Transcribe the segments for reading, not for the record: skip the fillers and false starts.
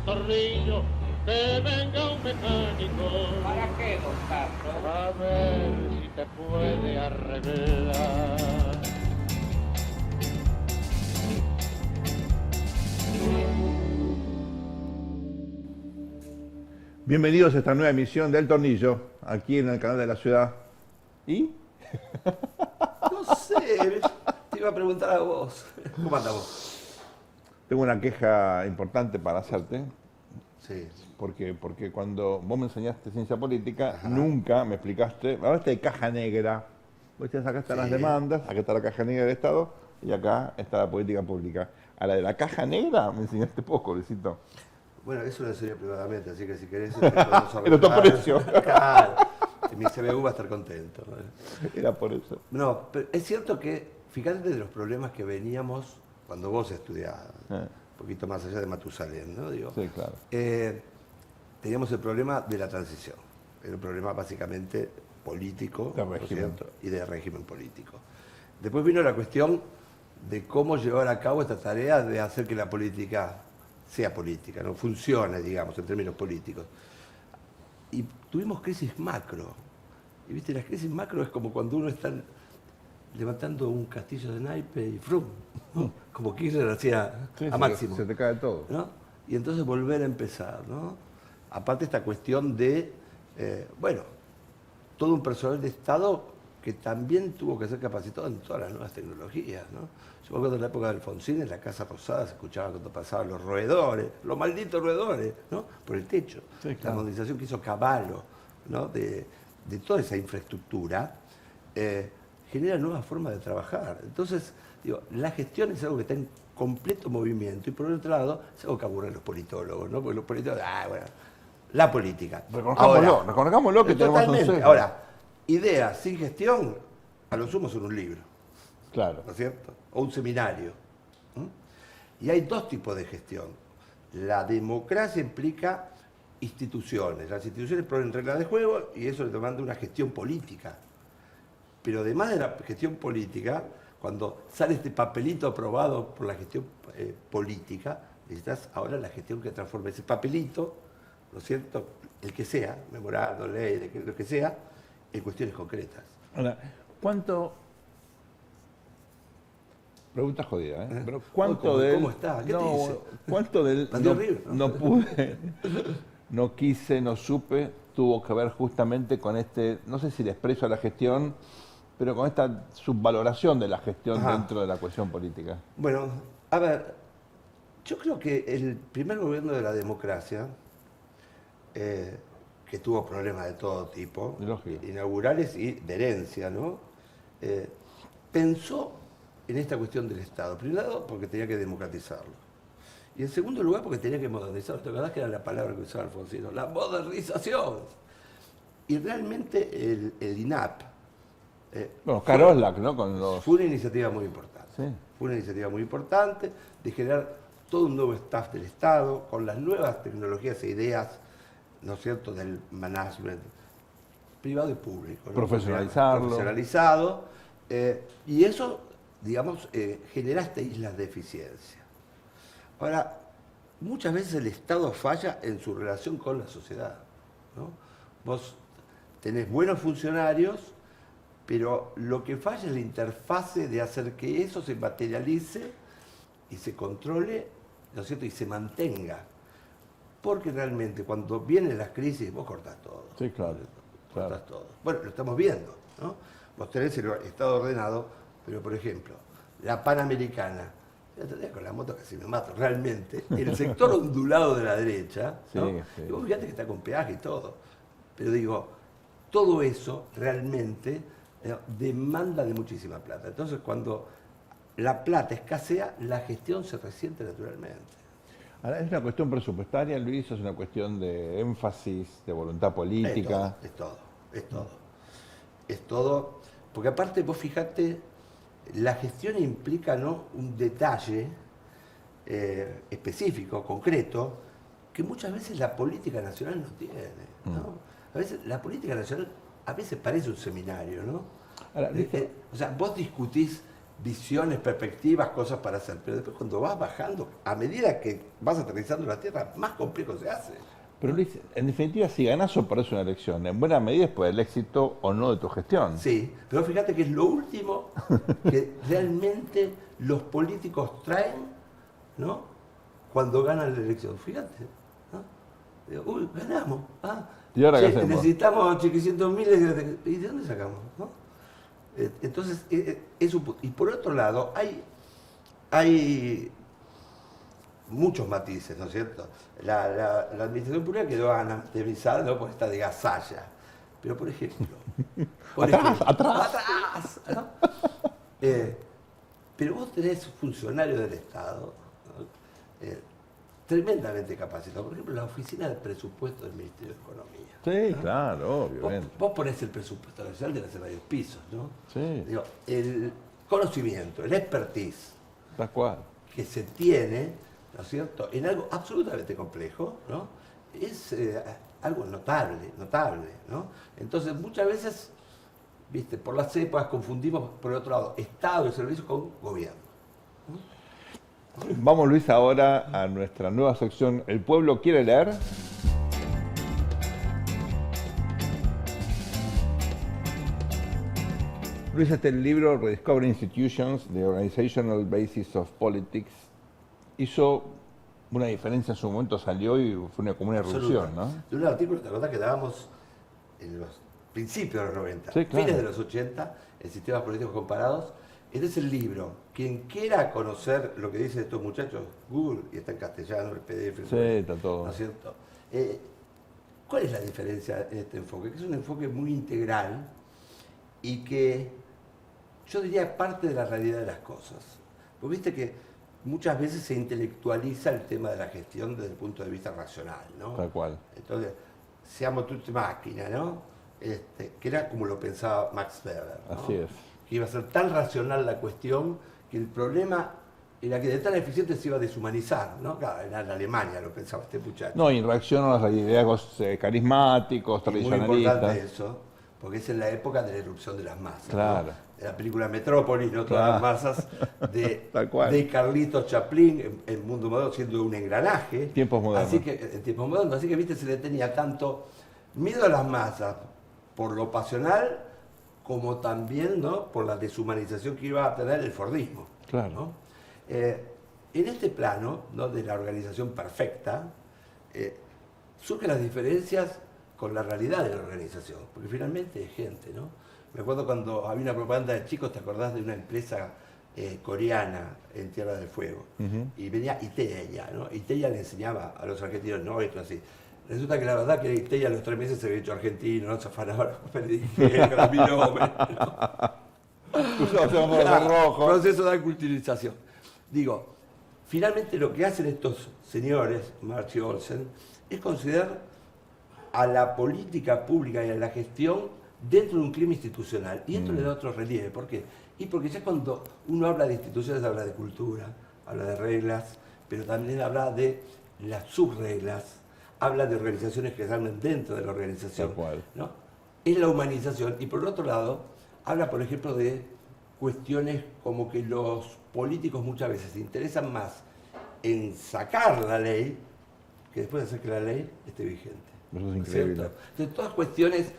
tornillo, que venga un mecánico. ¿Para qué, don Carlos? A ver si te puede arreglar. Bienvenidos a esta nueva emisión del Tornillo, aquí en el canal de la ciudad. ¿Y? No sé, te iba a preguntar a vos. ¿Cómo andamos? Tengo una queja importante para hacerte, Sí. porque cuando vos me enseñaste ciencia política, Ajá. nunca me explicaste, hablaste de caja negra. Vos decías, acá están Sí. las demandas, acá está la caja negra del Estado, y acá está la política pública. A la de la caja negra me enseñaste poco, Luisito. Bueno, eso lo enseñé privadamente, así que si querés... te podemos Era tu arreglar. precio. Claro. Mi CBU va a estar contento. Era por eso. No, pero es cierto que, fíjate de los problemas que veníamos cuando vos estudiabas, un poquito más allá de Matusalén, ¿no? Digo, Sí, claro. teníamos el problema de la transición. Era un problema básicamente político, De ¿no es régimen. cierto? Y de régimen político. Después vino la cuestión de cómo llevar a cabo esta tarea de hacer que la política sea política, no funcione, digamos, en términos políticos. Y tuvimos crisis macro. Y viste, las crisis macro es como cuando uno está levantando un castillo de naipe y ¡frum! ¿No? Como Kirchner hacía Sí, a Máximo. Se te cae todo. ¿No? Y entonces volver a empezar, ¿no? Aparte esta cuestión de, bueno, todo un personal de Estado que también tuvo que ser capacitado en todas las nuevas tecnologías, ¿no? Yo me acuerdo de la época de Alfonsín, en la Casa Rosada se escuchaba cuando pasaban los roedores, los malditos roedores, ¿no? Por el techo. Sí, La claro. modernización que hizo Cavallo, ¿no? De toda esa infraestructura, genera nuevas formas de trabajar. Entonces, digo, la gestión es algo que está en completo movimiento y por otro lado es algo que aburre a los politólogos, ¿no? Porque los politólogos, bueno, la política. Reconozcámoslo que tenemos un totalmente. sesgo. Ahora, ideas sin gestión, a lo sumo son un libro, Claro. ¿no es cierto? O un seminario. Y hay dos tipos de gestión. La democracia implica instituciones. Las instituciones ponen reglas de juego y eso le demanda una gestión política. Pero además de la gestión política, cuando sale este papelito aprobado por la gestión política, necesitas ahora la gestión que transforme ese papelito, ¿no es cierto? El que sea, memorando, ley, lo que sea, en cuestiones concretas. Ahora, ¿cuánto? Pregunta jodida, ¿eh? Pero ¿cuánto ¿Cómo- de él? cómo está? ¿Qué te no, dice? ¿Cuánto de él Bandido no, River, ¿no? no pude, no quise, no supe, tuvo que ver justamente con este, no sé si desprecio a la gestión, pero con esta subvaloración de la gestión Ajá. dentro de la cuestión política? Bueno, a ver, yo creo que el primer gobierno de la democracia, que tuvo problemas de todo tipo, Lógico. inaugurales y de herencia, ¿no? Pensó en esta cuestión del Estado. Primero, porque tenía que democratizarlo. Y en segundo lugar, porque tenía que modernizarlo. ¿Te acordás que era la palabra que usaba Alfonsino? La modernización. Y realmente el INAP Bueno, Caroslac, ¿no? Con los... fue una iniciativa muy importante. Sí. Fue una iniciativa muy importante de generar todo un nuevo staff del Estado con las nuevas tecnologías e ideas, ¿no es cierto?, del management privado y público, ¿no? Profesionalizarlo. Profesionalizado. Y eso, digamos, generaste islas de eficiencia. Ahora, muchas veces el Estado falla en su relación con la sociedad, ¿no? Vos tenés buenos funcionarios, pero lo que falla es la interfase de hacer que eso se materialice y se controle, ¿no es cierto?, y se mantenga. Porque realmente cuando vienen las crisis, vos cortás todo. Sí, claro, Cortás claro. todo. Bueno, lo estamos viendo, ¿no? Vos tenés el Estado ordenado, pero por ejemplo, la Panamericana, el otro día con la moto casi me mato, realmente. El sector ondulado de la derecha, ¿no? Sí, sí. Y vos fíjate que está con peaje y todo. Pero digo, todo eso realmente demanda de muchísima plata. Entonces, cuando la plata escasea, la gestión se resiente naturalmente. Ahora, ¿es una cuestión presupuestaria, Luis? ¿Es una cuestión de énfasis, de voluntad política? Es todo, es todo. Es todo, porque aparte vos fijate, la gestión implica, ¿no?, un detalle específico, concreto, que muchas veces la política nacional no tiene, ¿no? A veces la política nacional a veces parece un seminario, ¿no? Ahora, ¿viste? O sea, vos discutís visiones, perspectivas, cosas para hacer. Pero después cuando vas bajando, a medida que vas aterrizando la Tierra, más complejo se hace. Pero Luis, en definitiva, si ganás o perdés una elección, en buena medida es por el éxito o no de tu gestión. Sí, pero fíjate que es lo último que realmente los políticos traen, ¿no? Cuando ganan la elección. Fíjate, ¿no? Digo, uy, ganamos. Ah, ¿Y ahora qué che, hacemos? necesitamos 800.000. ¿Y de dónde sacamos? ¿No? Entonces, y por otro lado, hay muchos matices, ¿no es cierto? La administración pública quedó anatemizada, ¿no? Por esta de gasalla. Pero, por ejemplo... Atrás. ¿No? Pero vos tenés funcionarios del Estado, ¿no? Tremendamente capacitados. Por ejemplo, la oficina del presupuesto del Ministerio de Economía. Sí, ¿no? claro, obviamente. Vos ponés el presupuesto nacional de hace varios pisos, ¿no? Sí. Digo, el conocimiento, el expertise Tal cual. que se tiene, ¿no es cierto?, en algo absolutamente complejo, ¿no? Es algo notable, ¿no? Entonces, muchas veces, viste, por las épocas confundimos, por el otro lado, Estado y servicios con gobierno. Vamos, Luis, ahora a nuestra nueva sección El Pueblo Quiere Leer. Luis, este libro, Rediscovering Institutions, The Organizational Basis of Politics, hizo una diferencia en su momento, salió y fue como una erupción, ¿no? De un artículo, ¿te acordás que dábamos en los principios de los 90, Sí, claro. fines de los 80, en sistemas políticos comparados? Este es el libro. Quien quiera conocer lo que dicen estos muchachos, Google, y está en castellano, el PDF, Sí, está todo. ¿no es cierto? ¿Cuál es la diferencia en este enfoque? Que es un enfoque muy integral y que yo diría parte de la realidad de las cosas. Porque viste que muchas veces se intelectualiza el tema de la gestión desde el punto de vista racional, ¿no? Tal cual. Entonces, seamos tutti máquina, ¿no? Que era como lo pensaba Max Weber, ¿no? Así es. Que iba a ser tan racional la cuestión que el problema era que de tan eficiente se iba a deshumanizar, ¿no? Claro, en Alemania lo pensaba este muchacho. No, y en reacción a los liderazgos carismáticos, Y muy tradicionalistas. importante eso, porque es en la época de la erupción de las masas. Claro. ¿no? De la película Metrópolis, ¿no? Todas Claro. las masas Tal cual. de Carlitos Chaplin, el mundo moderno siendo un engranaje. Tiempos modernos. Así que, en tiempos modernos, así que, viste, se le tenía tanto miedo a las masas por lo pasional, como también, ¿no?, por la deshumanización que iba a tener el fordismo. Claro. ¿no? En este plano, ¿no?, de la organización perfecta, surgen las diferencias con la realidad de la organización, porque finalmente es gente, ¿no? Me acuerdo cuando había una propaganda de chicos, ¿te acordás de una empresa coreana en Tierra del Fuego? Y venía Iteya, ¿no? Iteya le enseñaba a los argentinos, no, esto así. Resulta que la verdad que Iteya a los 3 meses se había hecho argentino, no se afanaba los papeles de higiene, mi nombre, ¿no? Proceso de aculturización. Digo, finalmente lo que hacen estos señores, Marx y Olsen, es considerar a la política pública y a la gestión dentro de un clima institucional. Y esto le da otro relieve. ¿Por qué? Y porque ya cuando uno habla de instituciones, habla de cultura, habla de reglas, pero también habla de las subreglas, habla de organizaciones que salen dentro de la organización. Tal cual. ¿No? Es la humanización. Y por otro lado, habla, por ejemplo, de cuestiones como que los políticos muchas veces se interesan más en sacar la ley que después de hacer que la ley esté vigente. Eso es ¿No increíble. cierto? Entonces, todas cuestiones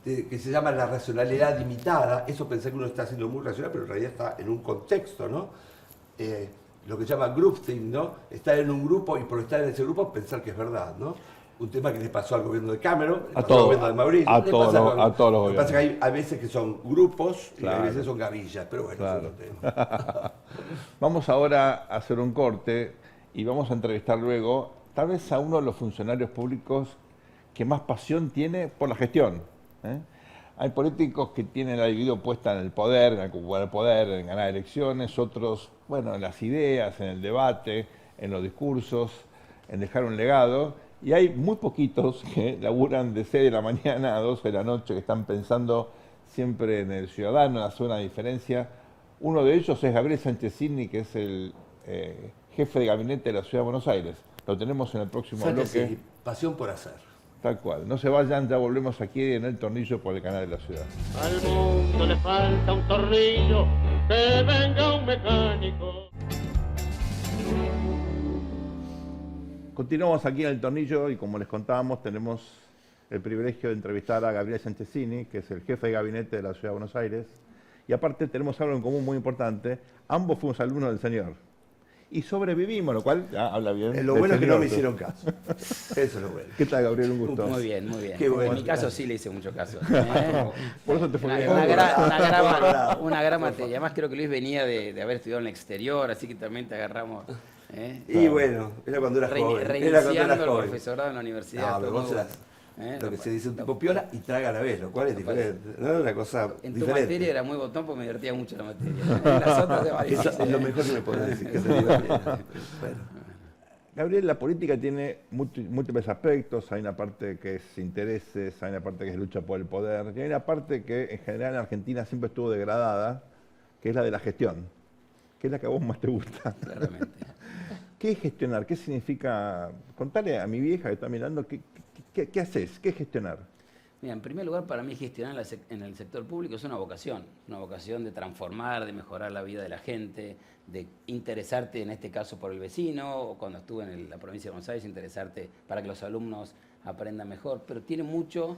que se llaman la racionalidad limitada, eso pensé que uno está haciendo muy racional, pero en realidad está en un contexto, ¿no? Lo que se llama groupthink, ¿no? Estar en un grupo y por estar en ese grupo pensar que es verdad, ¿no? Un tema que le pasó al gobierno de Cameron, le pasó al gobierno de Mauricio. a todos los Lo que pasa gobiernos. es que hay veces que son grupos Claro. y hay veces son gavillas, pero bueno, Claro. eso es otro tema. Vamos ahora a hacer un corte y vamos a entrevistar luego tal vez a uno de los funcionarios públicos que más pasión tiene por la gestión. Hay políticos que tienen la libido puesta en el poder, en ocupar el poder, en ganar elecciones, otros, bueno, en las ideas, en el debate, en los discursos, en dejar un legado, y hay muy poquitos que laburan de 6 de la mañana a 12 de la noche, que están pensando siempre en el ciudadano, en hacer una diferencia. Uno de ellos es Gabriel Sánchez Sidney, que es el jefe de gabinete de la Ciudad de Buenos Aires. Lo tenemos en el próximo Sánchez, bloque. sí, pasión por hacer. Tal cual. No se vayan, ya volvemos aquí en El Tornillo por el canal de la ciudad. Al mundo le falta un tornillo que venga un mecánico. Continuamos aquí en El Tornillo y como les contábamos tenemos el privilegio de entrevistar a Gabriel Sanchezini, que es el jefe de gabinete de la Ciudad de Buenos Aires. Y aparte tenemos algo en común muy importante, ambos fuimos alumnos del señor. Y sobrevivimos, lo cual ya habla bien. Lo del bueno es que señor. no me hicieron caso. Eso es lo bueno. ¿Qué tal, Gabriel? Un gusto. Muy bien, muy bien. Qué bueno. En mi caso sí le hice mucho caso. Por eso te fue bien. Una gran materia. Además creo que Luis venía de haber estudiado en el exterior, así que también te agarramos. Y bueno, era cuando era joven. Era cuando Reiniciando era el joven. profesorado en la universidad. No, pero estuvo vos muy eras bueno. lo que se dice un tipo piola y traga a la vez, lo cual es diferente. No es una cosa En tu diferente. materia era muy botón porque me divertía mucho la materia. En las otras era más Eso difícil. es lo mejor que me podés decir, que te diga bien. Bueno. Gabriel, la política tiene múltiples aspectos. Hay una parte que es intereses, hay una parte que es lucha por el poder, y hay una parte que en general en Argentina siempre estuvo degradada, que es la de la gestión, que es la que a vos más te gusta. Claramente. ¿Qué es gestionar? ¿Qué significa? Contale a mi vieja que está mirando, ¿qué haces? ¿Qué es gestionar? Mira, en primer lugar, para mí gestionar en el sector público es una vocación de transformar, de mejorar la vida de la gente, de interesarte en este caso por el vecino, o cuando estuve en la provincia de Buenos Aires, interesarte para que los alumnos aprendan mejor, pero tiene mucho,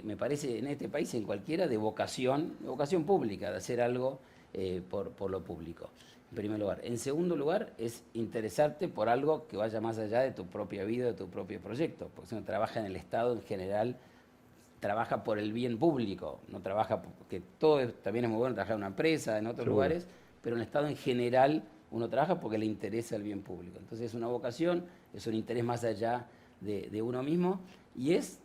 me parece, en este país, en cualquiera, de vocación pública, de hacer algo por lo público, en primer lugar. En segundo lugar, es interesarte por algo que vaya más allá de tu propia vida, de tu propio proyecto, porque si uno trabaja en el Estado en general, trabaja por el bien público, no trabaja, porque también es muy bueno trabajar en una empresa, en otros lugares, pero en el Estado en general uno trabaja porque le interesa el bien público. Entonces es una vocación, es un interés más allá de uno mismo y es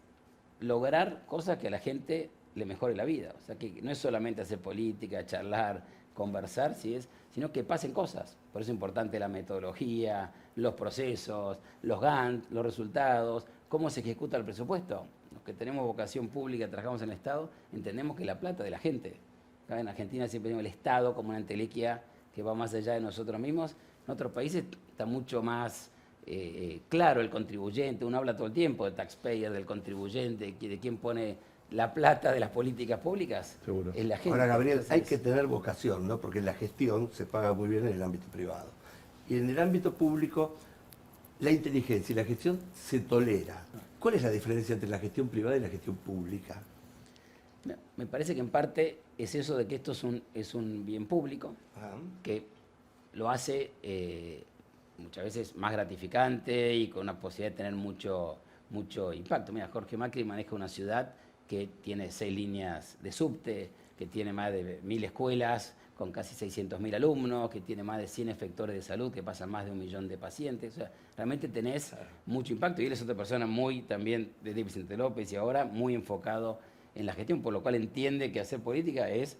lograr cosas que a la gente le mejore la vida. O sea, que no es solamente hacer política, charlar, conversar, sino que pasen cosas. Por eso es importante la metodología, los procesos, los Gantt, los resultados, cómo se ejecuta el presupuesto. Los que tenemos vocación pública, trabajamos en el Estado, entendemos que la plata de la gente. Acá en Argentina siempre tenemos el Estado como una entelequia que va más allá de nosotros mismos. En otros países está mucho más claro el contribuyente. Uno habla todo el tiempo de taxpayer, del contribuyente, de quién pone la plata de las políticas públicas. Seguro. Es la gente. Ahora, Gabriel, Entonces, hay que tener vocación, ¿no? Porque la gestión se paga muy bien en el ámbito privado. Y en el ámbito público, la inteligencia y la gestión se tolera. ¿Cuál es la diferencia entre la gestión privada y la gestión pública? me parece que en parte es eso de que esto es un bien público, que lo hace muchas veces más gratificante y con una posibilidad de tener mucho impacto. Mira, Jorge Macri maneja una ciudad que tiene 6 líneas de subte, que tiene más de 1000 escuelas, con casi 600.000 alumnos, que tiene más de 100 efectores de salud, que pasan más de 1 millón de pacientes. O sea, realmente tenés mucho impacto. Y él es otra persona muy también, desde Vicente López y ahora, muy enfocado en la gestión, por lo cual entiende que hacer política es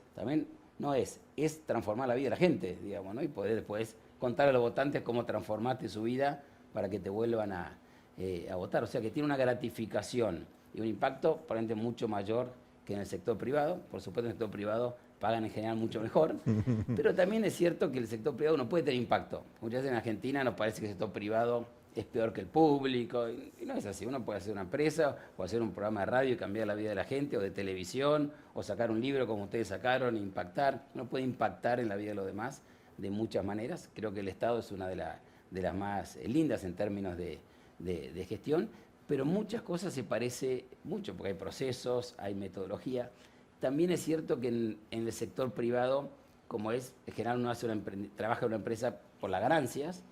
transformar la vida de la gente, digamos, ¿no? Y poder después contar a los votantes cómo transformaste su vida para que te vuelvan a votar. O sea, que tiene una gratificación y un impacto probablemente mucho mayor que en el sector privado. Por supuesto, en el sector privado pagan en general mucho mejor, pero también es cierto que el sector privado no puede tener impacto. Muchas veces en Argentina nos parece que el sector privado es peor que el público, y no es así. Uno puede hacer una empresa, o hacer un programa de radio y cambiar la vida de la gente, o de televisión, o sacar un libro como ustedes sacaron, impactar. Uno puede impactar en la vida de los demás de muchas maneras. Creo que el Estado es una de las más lindas en términos de gestión, pero muchas cosas se parece mucho, porque hay procesos, hay metodología. También es cierto que en el sector privado, como es, en general uno trabaja en una empresa por las ganancias,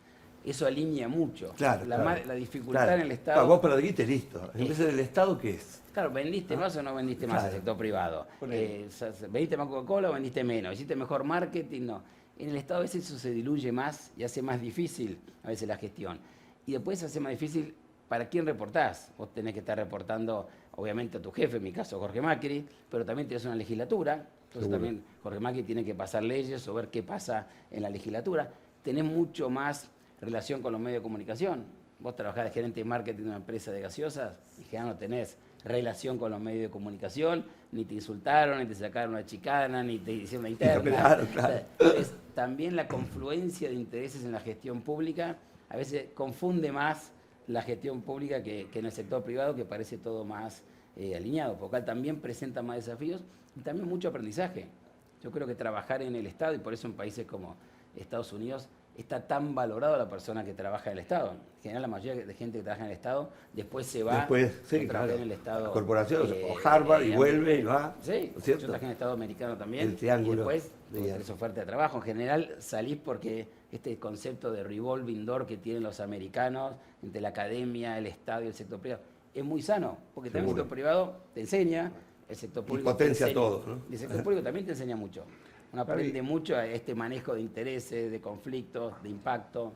eso alinea mucho. Claro, La dificultad en el Estado... Claro, vos perdiste, listo. En vez del Estado, ¿qué es? Claro, ¿vendiste más o no vendiste más al sector privado? ¿Vendiste más Coca-Cola o vendiste menos? ¿Hiciste mejor marketing? No. En el Estado a veces eso se diluye más y hace más difícil a veces la gestión. Y después hace más difícil para quién reportás. Vos tenés que estar reportando, obviamente, a tu jefe, en mi caso Jorge Macri, pero también tenés una legislatura. Entonces también Jorge Macri tiene que pasar leyes o ver qué pasa en la legislatura. Tenés mucho más relación con los medios de comunicación. Vos trabajás de gerente de marketing de una empresa de gaseosas y ya no tenés relación con los medios de comunicación, ni te insultaron, ni te sacaron una chicana, ni te hicieron una interna. Claro. Entonces, también la confluencia de intereses en la gestión pública a veces confunde más la gestión pública que en el sector privado, que parece todo más alineado, porque también presenta más desafíos y también mucho aprendizaje. Yo creo que trabajar en el Estado, y por eso en países como Estados Unidos está tan valorado la persona que trabaja en el Estado. En general, la mayoría de gente que trabaja en el Estado después se va Después, sí, a trabajar claro. en el Estado. Corporaciones, o Harvard, y vuelve y va. Sí, ¿no es yo cierto? trabajé en el Estado americano también. El triángulo. Y después Bien. tenés oferta de trabajo. En general salís porque este concepto de revolving door que tienen los americanos entre la academia, el Estado y el sector privado es muy sano, porque también el Seguro. sector privado te enseña, el sector público potencia te enseña, todo, ¿no? y el sector público también te enseña mucho. Uno aprende mucho a este manejo de intereses, de conflictos, de impacto.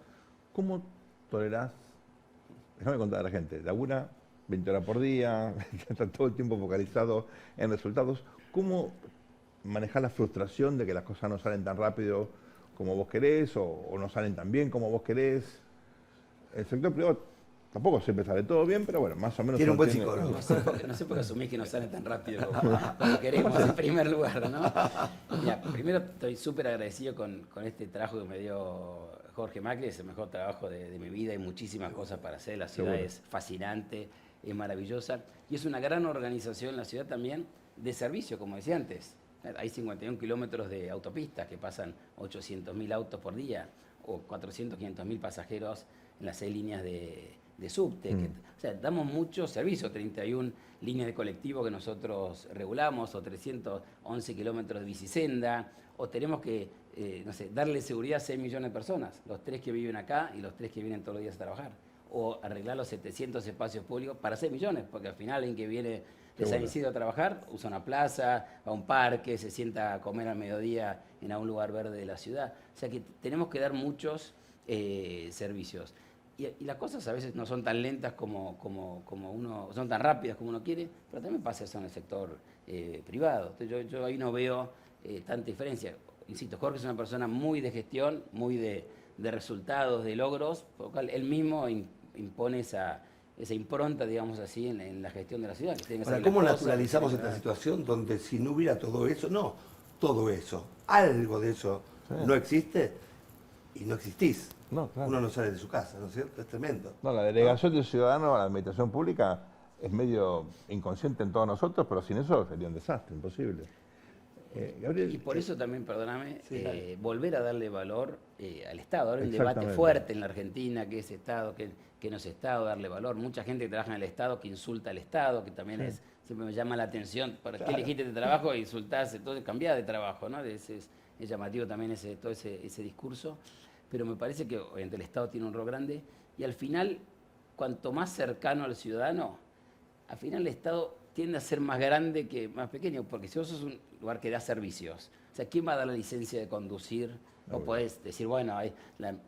¿Cómo tolerás? Déjame contar a la gente, labura 20 horas por día, está todo el tiempo focalizado en resultados. ¿Cómo manejás la frustración de que las cosas no salen tan rápido como vos querés o no salen tan bien como vos querés? El sector privado tampoco siempre sale todo bien, pero bueno, más o menos... Tiene un buen tiene- psicólogo. No sé por qué asumís que no sale tan rápido como queremos en primer lugar, ¿no? Mira, primero estoy súper agradecido con este trabajo que me dio Jorge Macri, es el mejor trabajo de mi vida, hay muchísimas cosas para hacer, la ciudad Seguro. es fascinante, es maravillosa, y es una gran organización la ciudad también de servicio, como decía antes. Hay 51 kilómetros de autopistas que pasan 800.000 autos por día, o 400, 500.000 pasajeros en las 6 líneas de subte. O sea, damos mucho servicio, 31 líneas de colectivo que nosotros regulamos, o 311 kilómetros de bicisenda, o tenemos que, no sé, darle seguridad a 6 millones de personas, los 3 que viven acá y los 3 que vienen todos los días a trabajar, o arreglar los 700 espacios públicos para 6 millones, porque al final alguien que viene de San Isidro a trabajar, usa una plaza, va a un parque, se sienta a comer al mediodía en algún lugar verde de la ciudad. O sea que tenemos que dar muchos servicios. Y las cosas a veces no son tan lentas como uno, son tan rápidas como uno quiere, pero también pasa eso en el sector privado. Entonces yo ahí no veo tanta diferencia. Insisto, Jorge es una persona muy de gestión, muy de resultados, de logros, por lo cual él mismo impone esa impronta, digamos así, en la gestión de la ciudad. Que tiene que Ahora, hacer ¿cómo las cosas, naturalizamos tiene que esta hacer- situación donde si no hubiera todo eso, no, todo eso, algo de eso no existe y no existís? No, claro. Uno no sale de su casa, ¿no es cierto? Es tremendo. No, la delegación del ciudadano a la administración pública es medio inconsciente en todos nosotros, pero sin eso sería un desastre, imposible. Gabriel, Y por eso también, perdóname, Sí. volver a darle valor al Estado. Ahora hay un debate Exactamente. fuerte en la Argentina, qué es Estado, qué no es Estado, darle valor. Mucha gente que trabaja en el Estado que insulta al Estado, que también siempre me llama la atención. ¿Para qué elegiste este trabajo e insultás? Entonces cambiás de trabajo, ¿no? Es llamativo también todo ese discurso. Pero me parece que obviamente el Estado tiene un rol grande y al final, cuanto más cercano al ciudadano, al final el Estado tiende a ser más grande que más pequeño, porque si vos sos un lugar que da servicios, o sea, ¿quién va a dar la licencia de conducir? O podés decir, bueno,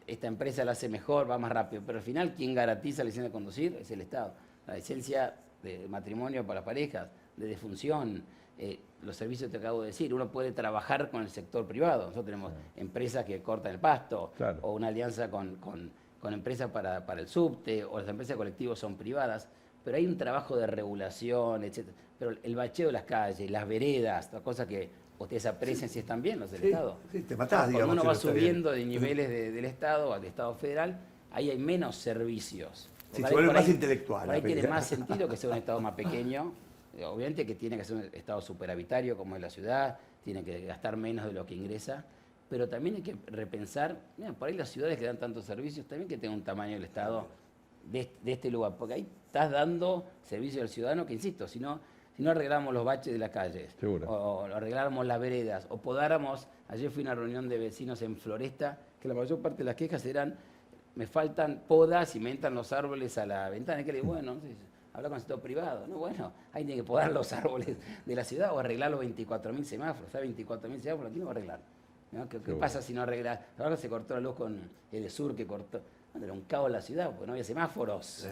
esta empresa la hace mejor, va más rápido, pero al final, ¿quién garantiza la licencia de conducir? Es el Estado. La licencia de matrimonio para parejas, de defunción, los servicios que te acabo de decir, uno puede trabajar con el sector privado. Nosotros tenemos empresas que cortan el pasto, Claro. o una alianza con empresas para el subte, o las empresas de colectivos son privadas, pero hay un trabajo de regulación, etc. Pero el bacheo de las calles, las veredas, las cosas que ustedes aprecian si están bien los del Sí, Estado. sí, te matás, Cuando digamos. uno si va no está bien. subiendo de niveles del Estado al Estado federal, ahí hay menos servicios. Sí, Por se vuelve por más intelectual por ahí la tiene pelea. más sentido que sea un Estado más pequeño. Obviamente que tiene que ser un Estado superavitario como es la ciudad, tiene que gastar menos de lo que ingresa, pero también hay que repensar, mira, por ahí las ciudades que dan tantos servicios, también que tengan un tamaño del Estado de este lugar, porque ahí estás dando servicio al ciudadano que, insisto, si no arreglamos los baches de las calles, Seguro. o arregláramos las veredas, o podáramos, ayer fui a una reunión de vecinos en Floresta, que la mayor parte de las quejas eran, me faltan podas y me entran los árboles a la ventana, y que le digo, bueno, no sé, habla con el sector privado, no, bueno, ahí tiene que podar los árboles de la ciudad o arreglar los 24.000 semáforos, ¿sabes? 24.000 semáforos, ¿quién lo va a arreglar? ¿No? ¿Qué pasa si no arregla? Ahora se cortó la luz con el sur que cortó. Bueno, era un caos la ciudad porque no había semáforos.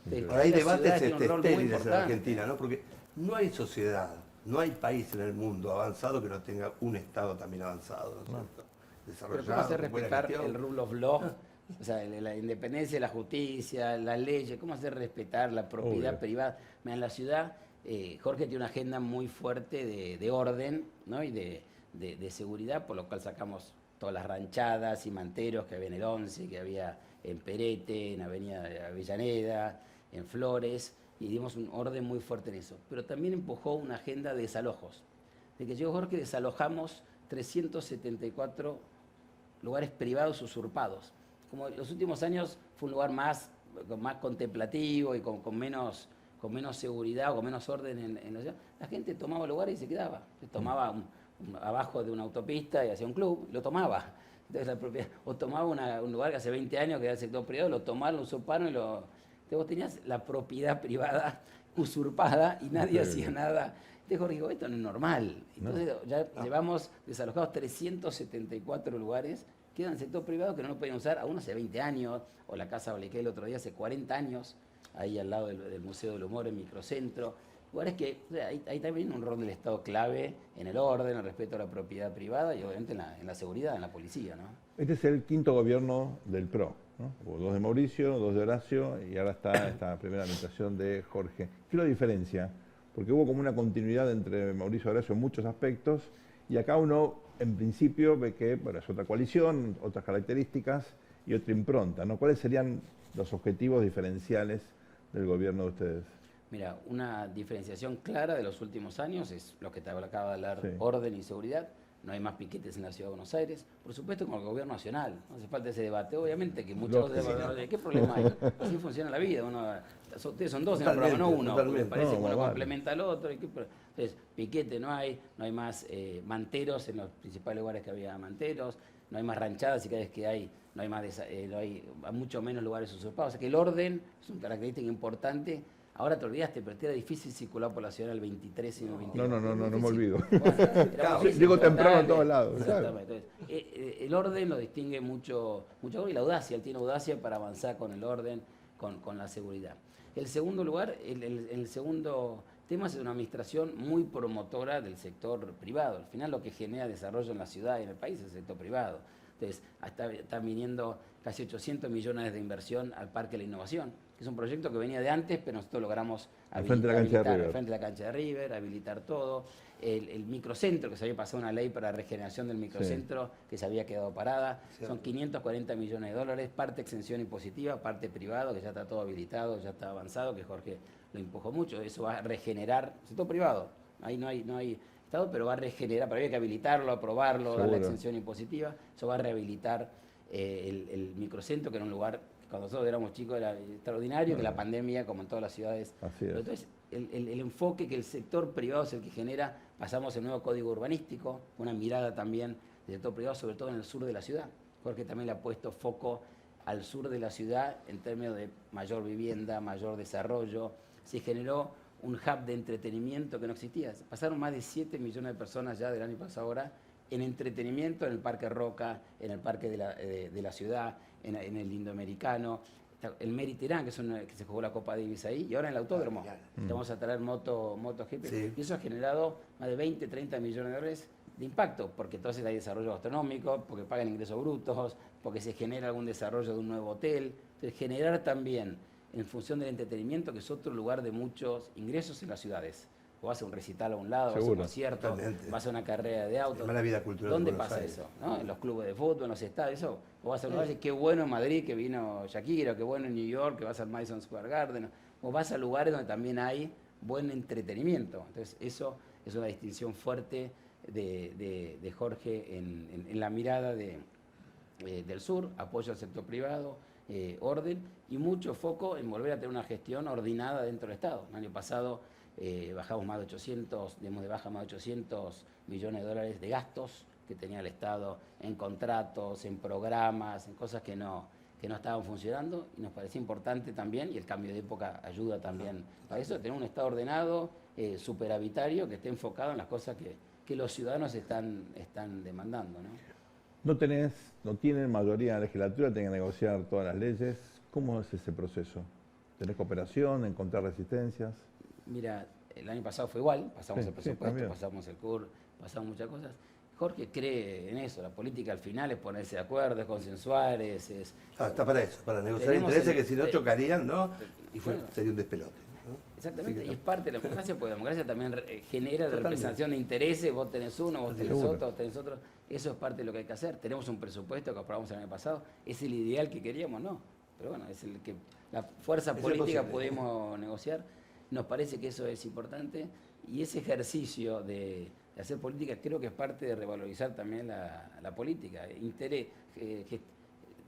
Entonces, Ahora hay la debates ciudad tiene un rol muy estériles en importante. Argentina, ¿no? Porque no hay sociedad, no hay país en el mundo avanzado que no tenga un Estado también avanzado, ¿no es cierto? Pero Desarrollado, ¿cómo hacer con buena respetar gestión. el rule of law? O sea, la independencia, la justicia, las leyes, ¿cómo hacer respetar la propiedad Obvio. privada? Mira, en la ciudad, Jorge tiene una agenda muy fuerte de orden, ¿no? Y de seguridad, por lo cual sacamos todas las ranchadas y manteros que había en el 11, que había en Perete, en Avenida Avellaneda, en Flores, y dimos un orden muy fuerte en eso. Pero también empujó una agenda de desalojos. De que llegó Jorge, desalojamos 374 lugares privados usurpados. Como en los últimos años fue un lugar más contemplativo y con menos seguridad o con menos orden en la ciudad, la gente tomaba lugares y se quedaba. Se tomaba abajo de una autopista y hacía un club, lo tomaba. Entonces la propiedad, o tomaba un lugar que hace 20 años que era el sector privado, lo tomaron, lo usurparon Entonces vos tenías la propiedad privada usurpada y nadie hacía nada. Entonces Jorge dijo, esto no es normal. Entonces ya llevamos desalojados 374 lugares, quedan en el sector privado que no lo podían usar, aún hace 20 años, o la Casa Balequé el otro día hace 40 años, ahí al lado del Museo del Humor, en Microcentro. Lugares que, o sea, hay también un rol del Estado clave en el orden, en el respeto a la propiedad privada y obviamente en la seguridad, en la policía, ¿no? Este es el quinto gobierno del PRO, ¿no? Hubo 2 de Mauricio, 2 de Horacio y ahora está esta primera administración de Jorge. ¿Qué lo diferencia? Porque hubo como una continuidad entre Mauricio y Horacio en muchos aspectos y acá uno en principio ve que bueno, es otra coalición, otras características y otra impronta, ¿no? ¿Cuáles serían los objetivos diferenciales del gobierno de ustedes? Mira, una diferenciación clara de los últimos años es lo que te acaba de hablar, Sí. orden y seguridad. No hay más piquetes en la Ciudad de Buenos Aires. Por supuesto, con el gobierno nacional. No hace falta ese debate. Obviamente que muchos deben, ¿qué problema hay? Así funciona la vida. Ustedes son 2 en el programa, no uno. Me parece que uno complementa al otro. Entonces, piquete no hay más manteros en los principales lugares que había manteros, no hay más ranchadas y cada vez que hay, no hay mucho menos lugares usurpados. O sea que el orden es una característica importante. Ahora te olvidaste, pero era difícil circular por la ciudad el 23 y el 22. No me olvido. Bueno, Llego temprano a todos lados. Exactamente. Entonces, el orden lo distingue mucho y la audacia, él tiene audacia para avanzar con el orden, con la seguridad. El segundo lugar, el segundo tema es una administración muy promotora del sector privado. Al final lo que genera desarrollo en la ciudad y en el país es el sector privado. Entonces, están viniendo casi 800 millones de inversión al Parque de la Innovación, que es un proyecto que venía de antes, pero nosotros logramos frente de la cancha de River. frente de la cancha de River, habilitar todo. El microcentro, que se había pasado una ley para la regeneración del microcentro, que se había quedado parada, son 540 millones de dólares, parte exención impositiva, parte privado, que ya está todo habilitado, ya está avanzado, que Jorge lo empujó mucho. Eso va a regenerar, sector privado, ahí no hay Estado, pero va a regenerar, pero había que habilitarlo, aprobarlo, dar la exención impositiva, eso va a rehabilitar el microcentro, que era un lugar que cuando nosotros éramos chicos era extraordinario, que la pandemia, como en todas las ciudades. Pero entonces, el enfoque que el sector privado es el que genera, pasamos el nuevo código urbanístico, una mirada también del sector privado, sobre todo en el sur de la ciudad. Jorge también le ha puesto foco al sur de la ciudad en términos de mayor vivienda, mayor desarrollo. Se generó un hub de entretenimiento que no existía. Pasaron más de 7 millones de personas ya del año pasado ahora en entretenimiento en el Parque Roca, en el Parque de la Ciudad, en el Indoamericano, el Meriterán, que se jugó la Copa Davis ahí, y ahora en el autódromo. Vamos a traer MotoGP. Sí. Y eso ha generado más de 20, 30 millones de dólares de impacto, porque entonces hay desarrollo gastronómico, porque pagan ingresos brutos, porque se genera algún desarrollo de un nuevo hotel. Entonces, generar también, en función del entretenimiento, que es otro lugar de muchos ingresos en las ciudades. O vas a un recital a un lado, vas a un concierto, vas a una carrera de autos. La vida cultural. ¿Dónde pasa eso? ¿No? En los clubes de fútbol, en los estadios, eso. O vas a un lugar y dices, qué bueno en Madrid que vino Shakira, qué bueno en New York que vas al Madison Square Garden. O vas a lugares donde también hay buen entretenimiento. Entonces, eso es una distinción fuerte de Jorge en la mirada del sur, apoyo al sector privado, orden y mucho foco en volver a tener una gestión ordenada dentro del Estado. El año pasado bajamos más de 800, dimos de baja más de 800 millones de dólares de gastos que tenía el Estado en contratos, en programas, en cosas que no estaban funcionando, y nos parecía importante también, y el cambio de época ayuda también a eso, tener un Estado ordenado, superavitario, que esté enfocado en las cosas que los ciudadanos están demandando, ¿no? No tienen mayoría en la legislatura, tienen que negociar todas las leyes. ¿Cómo es ese proceso? ¿Tenés cooperación, encontrar resistencias? Mira, el año pasado fue igual, pasamos el presupuesto, pasamos el CUR, pasamos muchas cosas. Jorge cree en eso, la política al final es ponerse de acuerdo, es consensuar, está para eso, para negociar intereses que si no chocarían, ¿no? Y sería un despelote. ¿No? Exactamente, y es parte de la democracia, porque la democracia también genera representación de intereses, vos tenés uno, vos tenés otro, vos tenés otro. Eso es parte de lo que hay que hacer. Tenemos un presupuesto que aprobamos el año pasado, es el ideal que queríamos, ¿no? Pero bueno, es el que la fuerza política pudimos negociar. Nos parece que eso es importante, y ese ejercicio de hacer política creo que es parte de revalorizar también la política.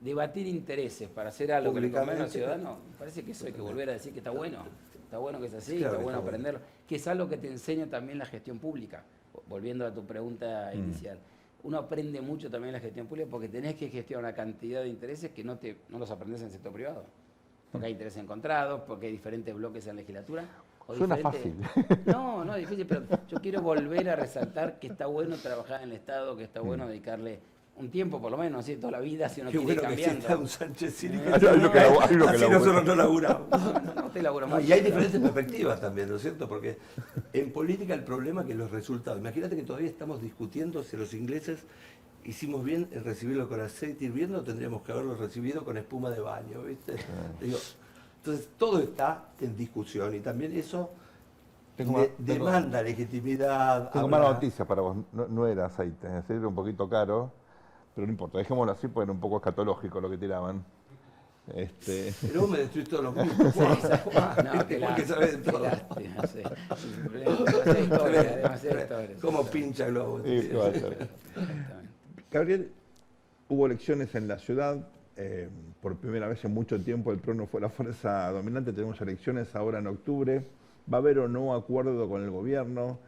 Debatir intereses para hacer algo que le convenga a los ciudadanos, me parece que eso hay que volver a decir que está bueno que es así, Claro está que bueno está aprenderlo, que es algo que te enseña también la gestión pública. Volviendo a tu pregunta inicial, uno aprende mucho también la gestión pública porque tenés que gestionar una cantidad de intereses que no los aprendes en el sector privado. Porque hay intereses encontrados, porque hay diferentes bloques en la legislatura. Suena fácil. No, no es difícil, pero yo quiero volver a resaltar que está bueno trabajar en el Estado, que está bueno dedicarle un tiempo por lo menos, ¿sí? Toda la vida, si uno Qué quiere bueno que cambiando. exista un Sánchez Cini. Hay lo que Así labura. nosotros no laburamos. No, usted labura No, mucho. y hay diferentes perspectivas también, ¿no es cierto? Porque en política el problema es que los resultados. Imagínate que todavía estamos discutiendo si los ingleses hicimos bien en recibirlo con aceite hirviendo o tendríamos que haberlo recibido con espuma de baño, ¿viste? Digo, entonces todo está en discusión y también eso demanda legitimidad. Tengo mala noticia para vos, no era aceite, era un poquito caro, pero no importa, dejémoslo así porque era un poco escatológico lo que tiraban. Pero vos me destruís todos los puntos. No, Porque sabés de todo. lástima, sí. Demasiada historia. ¿Cómo pincha globo? Sí, qué va a ser. Exactamente. Gabriel, hubo elecciones en la ciudad, por primera vez en mucho tiempo el PRO no fue la fuerza dominante, tenemos elecciones ahora en octubre, ¿va a haber o no acuerdo con el gobierno?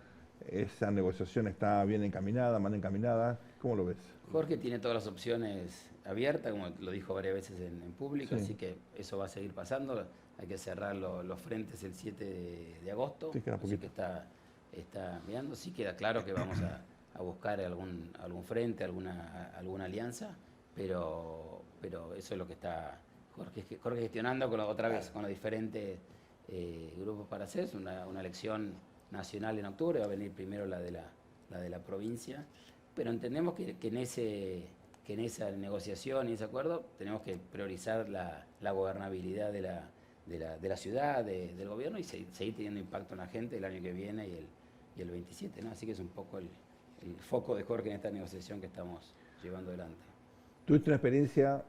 ¿Esa negociación está bien encaminada, mal encaminada? ¿Cómo lo ves? Jorge tiene todas las opciones abiertas, como lo dijo varias veces en público, Sí. así que eso va a seguir pasando. Hay que cerrar los frentes el 7 de agosto, Sí, queda así poquito. que está mirando. Sí queda claro que vamos a buscar algún frente, alguna alianza, pero eso es lo que está Jorge gestionando otra vez con los diferentes grupos para hacer. Es una elección nacional en octubre, va a venir primero la de la provincia, pero entendemos que en esa negociación y ese acuerdo tenemos que priorizar la gobernabilidad de la ciudad, del gobierno y seguir teniendo impacto en la gente el año que viene y el 27, ¿no? Así que es un poco el foco de Jorge en esta negociación que estamos llevando adelante. Tuviste una experiencia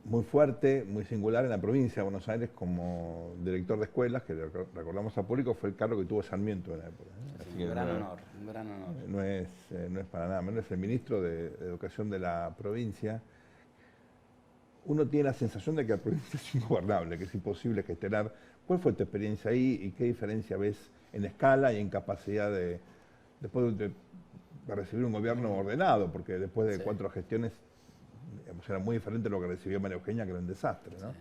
muy fuerte, muy singular en la provincia de Buenos Aires como director de escuelas, que recordamos al público, fue el cargo que tuvo Sarmiento en la época. Así que Un gran honor. no es para nada menos, es el ministro de Educación de la provincia. Uno tiene la sensación de que la provincia es ingobernable, que es imposible gestionar. ¿Cuál fue tu experiencia ahí y qué diferencia ves en escala y en capacidad después de recibir un gobierno ordenado? Porque después de 4 gestiones, digamos, era muy diferente lo que recibió María Eugenia, que era un desastre, ¿no? Sí.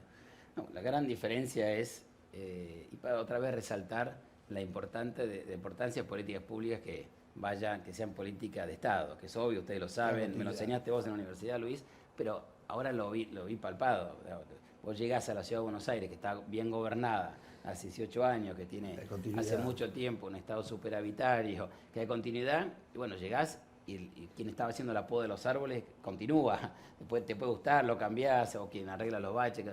No, la gran diferencia es, y para otra vez resaltar la importancia de políticas públicas que sean políticas de Estado, que es obvio, ustedes lo saben, me lo enseñaste vos en la universidad, Luis, pero ahora lo vi palpado. Vos llegás a la ciudad de Buenos Aires, que está bien gobernada, hace 18 años, que tiene hace mucho tiempo un estado superavitario, que hay continuidad, y bueno, llegás y quien estaba haciendo la poda de los árboles continúa, después te puede gustar, lo cambiás, o quien arregla los baches.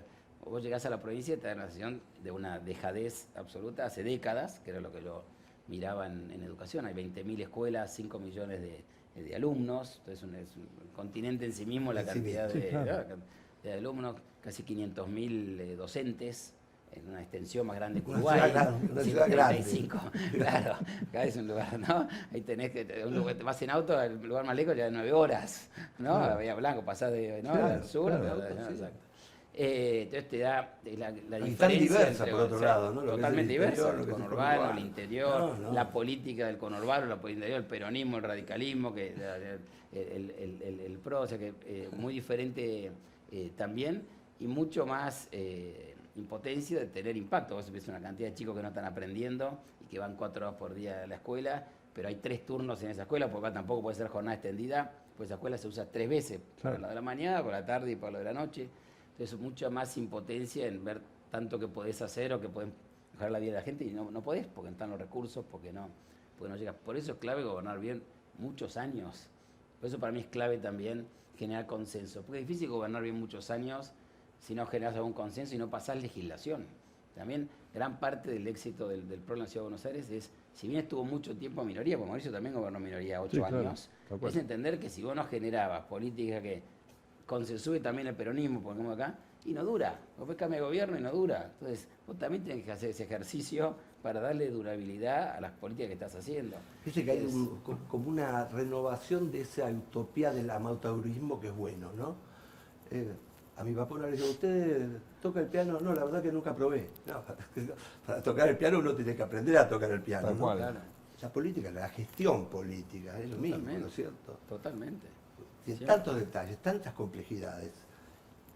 Vos llegás a la provincia y te da la sensación de una dejadez absoluta hace décadas, que era lo que yo miraba en educación. Hay 20.000 escuelas, 5 millones de alumnos, entonces es un continente en sí mismo la cantidad de alumnos, casi 500.000 docentes, en una extensión más grande que Uruguay. Una ciudad grande. 35, claro, acá es un lugar, ¿no? Ahí tenés que, te vas en auto, al lugar más lejos ya de 9 horas, ¿no? A Bahía Blanco, pasás al sur, exacto. Entonces te da la diferencia. Tan diversa, entre, por otro lado, ¿no? Totalmente diversa, el lo que es conurbano, el interior, No. la política del conurbano, la política del interior, el peronismo, el radicalismo, el PRO, o sea que muy diferente también y mucho más impotencia de tener impacto. Vos ves una cantidad de chicos que no están aprendiendo y que van 4 horas por día a la escuela, pero hay 3 turnos en esa escuela, porque acá tampoco puede ser jornada extendida, pues esa escuela se usa 3 veces, por la de la mañana, por la tarde y por la de la noche. Entonces, mucha más impotencia en ver tanto que podés hacer o que podés mejorar la vida de la gente y no podés, porque no están los recursos, porque no llegas. Por eso es clave gobernar bien muchos años. Por eso para mí es clave también generar consenso, porque es difícil gobernar bien muchos años si no generas algún consenso y no pasás legislación. También gran parte del éxito del PRO en la Ciudad de Buenos Aires es, si bien estuvo mucho tiempo en minoría, porque Mauricio también gobernó minoría 8 años, es entender que si vos no generabas políticas que consensúe también el peronismo, pongamos acá, y no dura. Después cambia de gobierno y no dura. Entonces, vos también tenés que hacer ese ejercicio para darle durabilidad a las políticas que estás haciendo. Dice que hay como una renovación de esa utopía del amateurismo que es bueno, ¿no? A mi papá le dice, ¿usted toca el piano? No, la verdad que nunca probé. No, para tocar el piano uno tiene que aprender a tocar el piano, Tal ¿no? cual. Claro, La política, la gestión política, es lo mismo, Totalmente. ¿no es cierto? totalmente. Tiene Cierto. tantos detalles, tantas complejidades.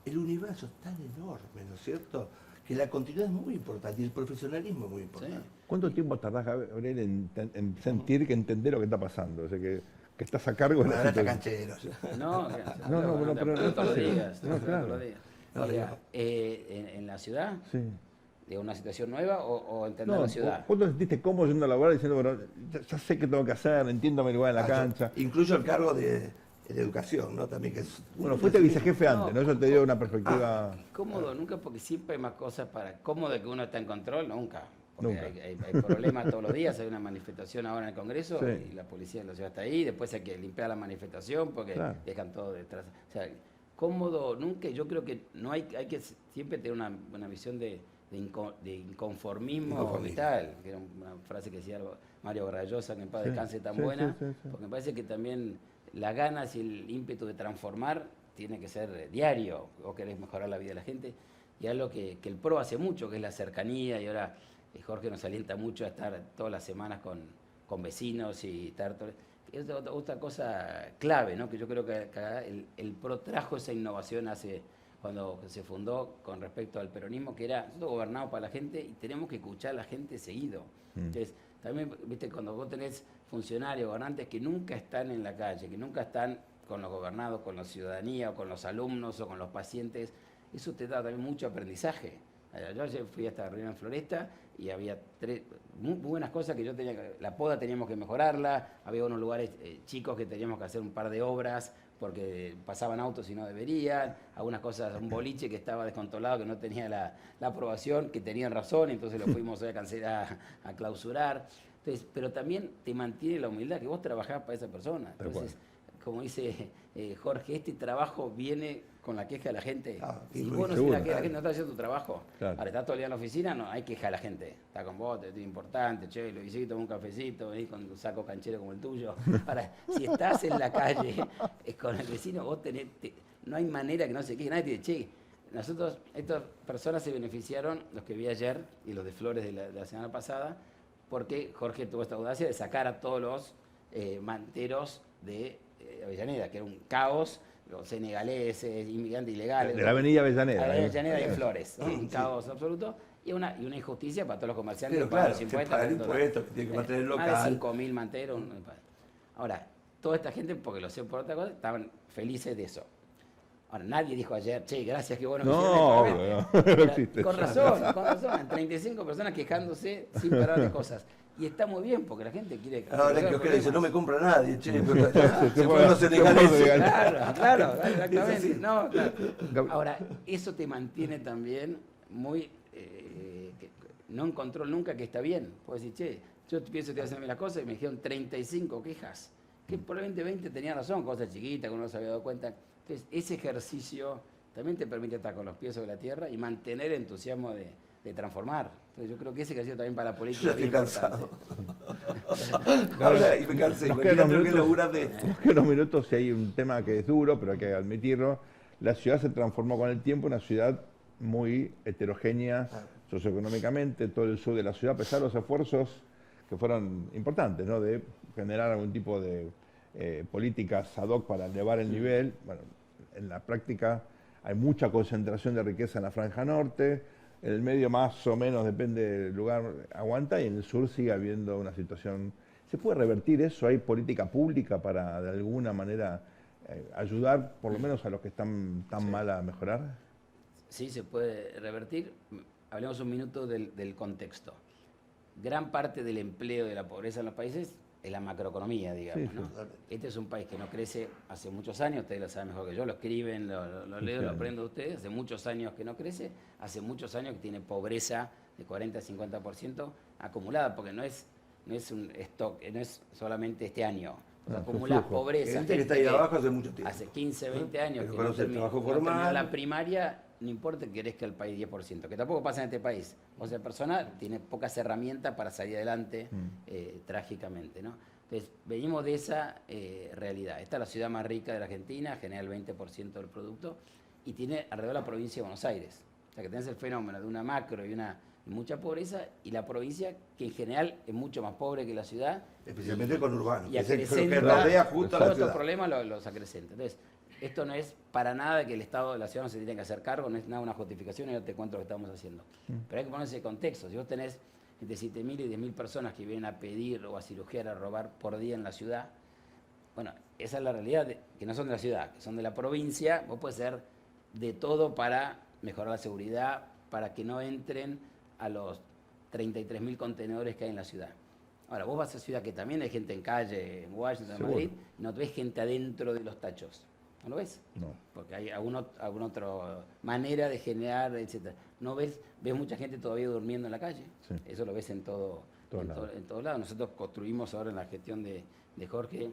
El universo es tan enorme, ¿no es cierto? Que la continuidad es muy importante y el profesionalismo es muy importante. Sí. ¿Cuánto tiempo tardás, Gabriel, en sentir que entender lo que está pasando? O sea, que estás a cargo de Bueno, la ahora está situación. canchero. No, no, pero no todos los pasa. días. No, todos los claro. días. No, Mira, en la ciudad, Sí. de una situación nueva o entender No, la ciudad. ¿cuándo te sentiste cómodo yendo a laburar diciendo, bueno, ya sé qué tengo que hacer, entiendo mi lugar en la cancha? Incluyo el cargo de educación, ¿no? También que es... Bueno, fuiste vicejefe antes, No, ¿no? Eso te dio una perspectiva... Cómodo nunca, porque siempre hay más cosas para... Cómodo que uno está en control, nunca. Porque Nunca. hay problemas todos los días, hay una manifestación ahora en el Congreso Sí. y la policía de la ciudad está ahí, después hay que limpiar la manifestación porque Claro. dejan todo detrás. O sea, cómodo nunca, yo creo que no hay que siempre tener una visión de inconformismo vital, que era una frase que decía Mario Grayosa, que en paz Sí, descanse tan sí, buena, sí, sí, sí. porque me parece que también las ganas y el ímpetu de transformar tiene que ser diario, o querés mejorar la vida de la gente, y algo que el PRO hace mucho, que es la cercanía, y ahora Jorge nos alienta mucho a estar todas las semanas con vecinos y estar... Es otra cosa clave, ¿no? Que yo creo que acá el PRO trajo esa innovación cuando se fundó con respecto al peronismo, que era nosotros gobernamos para la gente y tenemos que escuchar a la gente seguido. Entonces, también, viste, cuando vos tenés funcionarios, gobernantes que nunca están en la calle, que nunca están con los gobernados, con la ciudadanía, o con los alumnos, o con los pacientes, eso te da también mucho aprendizaje. Yo ayer fui a esta reunión en Floresta y había muy buenas cosas que yo tenía que... La poda teníamos que mejorarla, había unos lugares chicos que teníamos que hacer un par de obras porque pasaban autos y no deberían, algunas cosas, un boliche que estaba descontrolado, que no tenía la aprobación, que tenían razón, entonces lo fuimos a cancelar, a clausurar. Entonces, pero también te mantiene la humildad, que vos trabajás para esa persona. Entonces, como dice Jorge, este trabajo viene con la queja de la gente. Si vos no seguro, la gente no está haciendo tu trabajo, Claro. ahora estás todo el día en la oficina, no hay queja de la gente. Está con vos, es importante, che, lo hice, toma un cafecito, venís con un saco canchero como el tuyo. Ahora, si estás en la calle con el vecino, vos no hay manera que no se queje. Nadie te dice, che, nosotros, estas personas se beneficiaron, los que vi ayer y los de Flores de la semana pasada, porque Jorge tuvo esta audacia de sacar a todos los manteros de Avellaneda, que era un caos, los senegaleses, inmigrantes ilegales. De la avenida Avellaneda. Avellaneda y Flores, un caos absoluto. Y una injusticia para todos los comerciantes Pero que pagan claro, los que impuestos. pagan impuestos, que tienen que mantener el Más local. de 5.000 manteros. Ahora, toda esta gente, porque lo sé por otra cosa, estaban felices de eso. Ahora, nadie dijo ayer, che, gracias, qué bueno que hicieron No, esto. obvio, no, Pero no existe. con razón, 35 personas quejándose sin parar de cosas. Y está muy bien, porque la gente quiere... Ahora que Oscar dice, no me compra nadie, che, pero se fue- fueron los se fue senegaleses. los Claro, Es exactamente. así. No, claro. Ahora, eso te mantiene también muy... no en control nunca, que está bien. Puedes decir, che, yo pienso que estoy haciendo bien las cosas y me dijeron 35 quejas. Que probablemente 20 tenían razón, cosas chiquitas que uno no se había dado cuenta. Entonces, ese ejercicio también te permite estar con los pies sobre la tierra y mantener el entusiasmo de transformar. Entonces, yo creo que ese ejercicio también para la política Yo es estoy bien cansado. importante. Ahora, y me cansé, Nos me quedan tengo unos que laburar de... Nos quedan unos minutos y hay un tema que es duro, pero hay que admitirlo. La ciudad se transformó con el tiempo en una ciudad muy heterogénea socioeconómicamente, todo el sur de la ciudad, a pesar de los esfuerzos que fueron importantes, ¿no? De generar algún tipo de políticas ad hoc para elevar el nivel. Bueno, en la práctica hay mucha concentración de riqueza en la franja norte, en el medio más o menos, depende del lugar, aguanta, y en el sur sigue habiendo una situación. ¿Se puede revertir eso? ¿Hay política pública para de alguna manera ayudar por lo menos a los que están tan mal a mejorar? Sí, se puede revertir. Hablemos un minuto del contexto. Gran parte del empleo de la pobreza en los países es la macroeconomía, digamos. Sí, ¿no? Este es un país que no crece hace muchos años, ustedes lo saben mejor que yo, lo escriben, lo leo, lo aprendo de ustedes, hace muchos años que no crece, hace muchos años que tiene pobreza de 40-50% acumulada, porque no es un stock, no es solamente este año. O sea, acumulás pobreza. Gente que está ahí abajo hace mucho tiempo. Hace 15, 20 años Que que conoce el trabajo formal. terminó la primaria no importa que crezca el país 10%, que tampoco pasa en este país. O sea, la persona tiene pocas herramientas para salir adelante trágicamente, ¿no? Entonces, venimos de esa realidad. Esta es la ciudad más rica de la Argentina, genera el 20% del producto y tiene alrededor la provincia de Buenos Aires. O sea, que tenés el fenómeno de una macro y mucha pobreza, y la provincia que en general es mucho más pobre que la ciudad. Especialmente con urbano, Y que es el que acrecenta rodea justo a la todos estos ciudad. problemas los acrecenta. Entonces, esto no es para nada que el Estado de la ciudad no se tiene que hacer cargo, no es nada una justificación, y yo te cuento lo que estamos haciendo. Pero hay que ponerse en contexto. Si vos tenés entre 7.000 y 10.000 personas que vienen a pedir o a cirugiar, a robar por día en la ciudad, bueno, esa es la realidad, que no son de la ciudad, que son de la provincia. Vos podés hacer de todo para mejorar la seguridad, para que no entren a los 33.000 contenedores que hay en la ciudad. Ahora, vos vas a ciudad que también hay gente en calle, en Washington, en Seguro. Madrid, y no ves gente adentro de los tachos. ¿No lo ves? No. Porque hay alguna otra manera de generar, etcétera. No ves mucha gente todavía durmiendo en la calle. Sí. Eso lo ves en todos lados. Nosotros construimos ahora en la gestión de Jorge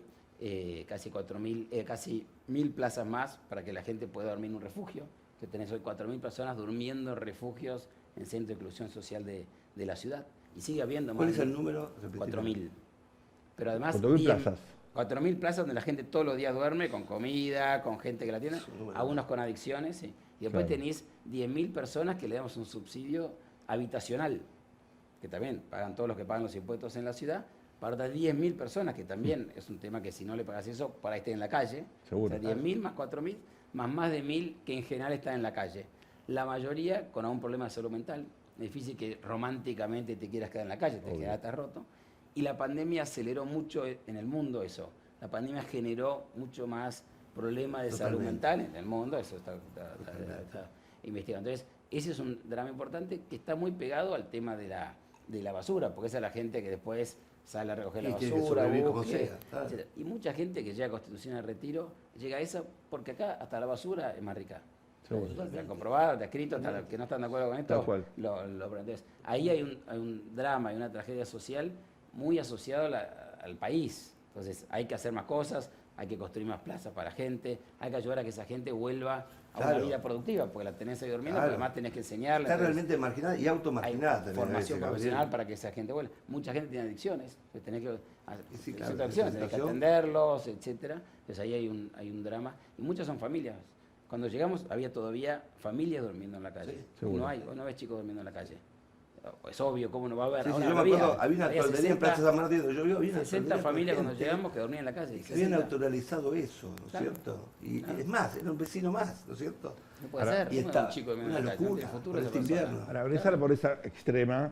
casi 1.000 plazas más para que la gente pueda dormir en un refugio. Que tenés hoy 4.000 personas durmiendo en refugios en centro de inclusión social de la ciudad. Y sigue habiendo más. ¿Cuál es el número? 4.000. Pero además 4.000 plazas. 4.000 plazas donde la gente todos los días duerme con comida, con gente que la tiene, algunos con adicciones, sí. Y después Claro. tenéis 10.000 personas que le damos un subsidio habitacional, que también pagan todos los que pagan los impuestos en la ciudad, para otras 10.000 personas, que también es un tema que si no le pagas eso, por ahí estén en la calle. Seguro. O sea, 10.000 más 4.000, más de 1.000 que en general están en la calle. La mayoría con algún problema de salud mental. Es difícil que románticamente te quieras quedar en la calle, te Obvio. quedaste roto. Y la pandemia aceleró mucho en el mundo eso. La pandemia generó mucho más problemas de salud Totalmente. mental en el mundo, eso está investigado. Entonces, ese es un drama importante que está muy pegado al tema de la basura, porque esa es la gente que después sale a recoger la Y tiene que basura, sobrevivir como busque, sea, claro. etcétera. Y mucha gente que llega a Constitución de Retiro llega a esa porque acá hasta la basura es más rica. Seguro. Está comprobado, está escrito, hasta los que no están de acuerdo con esto, Tal cual. entonces, ahí hay un drama y una tragedia social muy asociado al país. Entonces hay que hacer más cosas, hay que construir más plazas para gente, hay que ayudar a que esa gente vuelva a una Claro. vida productiva, porque la tenés ahí durmiendo, Claro. pero además tenés que enseñarle. Está entonces, realmente marginada y hay automarginada también. formación a veces, profesional Gabriel. para que esa gente vuelva. Mucha gente tiene adicciones, entonces tenés que Sí, claro, ciertas adicciones, tenés que situación. atenderlos, etcétera. Entonces ahí hay un drama y muchas son familias. Cuando llegamos había todavía familias durmiendo en la calle. Sí, seguro. Hoy no ves chicos durmiendo en la calle. Es obvio, ¿cómo no va a haber? Sí, sí, Ahora yo me acuerdo, había una había toldería en 60 Plaza San Martín donde yo vivo, había una 60 toldería con familias cuando gente llegamos que dormían en la calle. que habían 60. naturalizado eso, ¿no es Claro. cierto? Y Claro. es más, era un vecino más, ¿no es cierto? No puede Ahora, ser. Y ¿Cómo está un chico durmiendo una en la calle? No locura tiene futuro para esa este persona. invierno. Ahora, habrá esa pobreza extrema,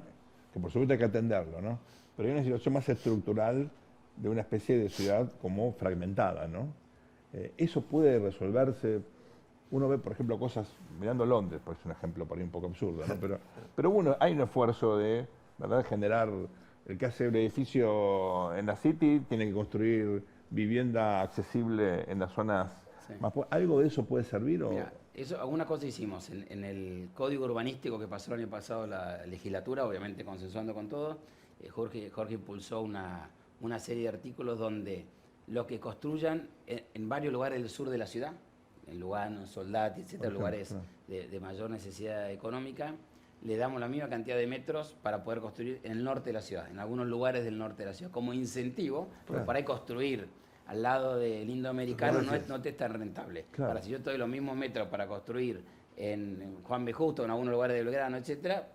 que por supuesto hay que atenderlo, ¿no? Pero hay una situación más estructural de una especie de ciudad como fragmentada, ¿no? Eso puede resolverse. Uno ve, por ejemplo, cosas, mirando Londres, por es un ejemplo por ahí un poco absurdo, ¿no? Pero hay un esfuerzo de, ¿verdad?, generar, el que hace un edificio en la City tiene que construir vivienda accesible en las zonas Sí. más ¿Algo de eso puede servir? O... Mira, alguna cosa hicimos en el código urbanístico que pasó el año pasado la legislatura, obviamente consensuando con todo. Jorge impulsó una serie de artículos donde los que construyan en varios lugares del sur de la ciudad, en Lugano, en Soldati, etcétera, Por lugares ejemplo, de mayor necesidad económica, le damos la misma cantidad de metros para poder construir en el norte de la ciudad, en algunos lugares del norte de la ciudad, como incentivo, porque Claro. para ahí construir al lado del indoamericano Gracias. no te es tan rentable. Claro. Ahora, si yo te doy los mismos metros para construir en Juan B. Justo, en algunos lugares de Belgrano, etcétera,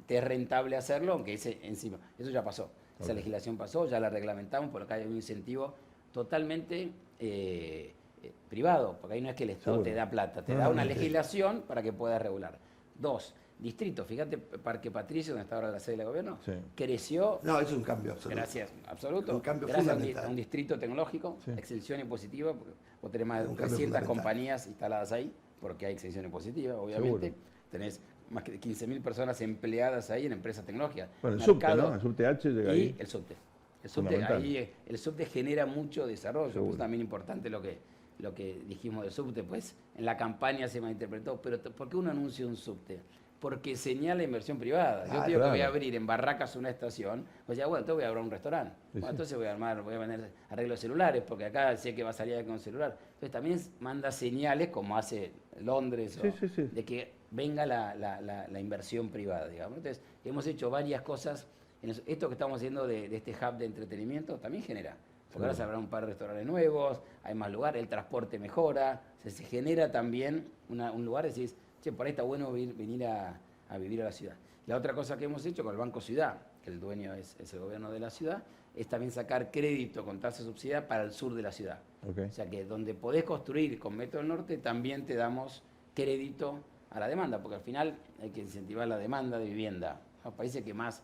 te es rentable hacerlo, aunque ese encima. Eso ya pasó. Esa Ok. legislación pasó, ya la reglamentamos, por acá hay un incentivo totalmente privado, porque ahí no es que el Estado Seguro. te da plata, te No, da no, una no, legislación para que puedas regular. 2, distrito, fíjate, Parque Patricio, donde está ahora la sede del gobierno, Sí. creció, No, es un cambio absoluto. gracias, absoluto, Un cambio gracias fundamental. a un distrito tecnológico, Sí. exención impositiva, porque vos tenés más de Un cambio 300 fundamental. compañías instaladas ahí, porque hay exención impositiva, obviamente. Seguro. Tenés más de 15.000 personas empleadas ahí en empresas tecnológicas. Bueno, el subte, Mercado- ¿no? El subte H llega y ahí. el subte. El subte, Fundamental. ahí, el subte genera mucho desarrollo. Seguro. Pues también importante lo que dijimos del subte, pues en la campaña se malinterpretó. Pero ¿por qué uno anuncia un subte? Porque señala inversión privada. Yo Ah, te digo que voy a claro. abrir en Barracas una estación, pues ya, bueno, entonces voy a abrir un restaurante. Sí, Bueno, sí. entonces voy a vender arreglos celulares, porque acá sé que va a salir con celular. Entonces también manda señales, como hace Londres, Sí, sí, sí. de que venga la inversión privada, digamos. Entonces, hemos hecho varias cosas. Esto que estamos haciendo de este hub de entretenimiento también genera. Porque ahora se habrá un par de restaurantes nuevos, hay más lugar, el transporte mejora, se genera también un lugar, decís, che, por ahí está bueno venir a vivir a la ciudad. La otra cosa que hemos hecho con el Banco Ciudad, que el dueño es el gobierno de la ciudad, es también sacar crédito con tasa subsidiada para el sur de la ciudad. Okay. O sea que donde podés construir con Metro del Norte, también te damos crédito a la demanda, porque al final hay que incentivar la demanda de vivienda. Los países que más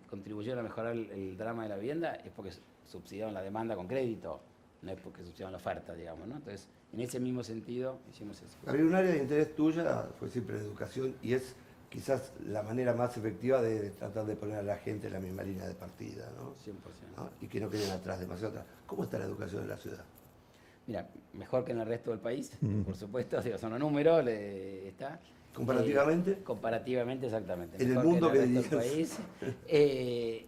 contribuyeron a mejorar el drama de la vivienda es porque subsidiaron la demanda con crédito, no es porque subsidiaron la oferta, digamos, ¿no? Entonces, en ese mismo sentido, hicimos eso. Gabriel, un área de interés tuya fue siempre la educación y es quizás la manera más efectiva de tratar de poner a la gente en la misma línea de partida, ¿no? 100%. ¿No? Y que no queden atrás demasiado atrás. ¿Cómo está la educación en la ciudad? Mira, mejor que en el resto del país, por supuesto, digo, son los números, está. ¿Comparativamente? Comparativamente, exactamente. En el Mejor mundo que que en el resto del dirías. país.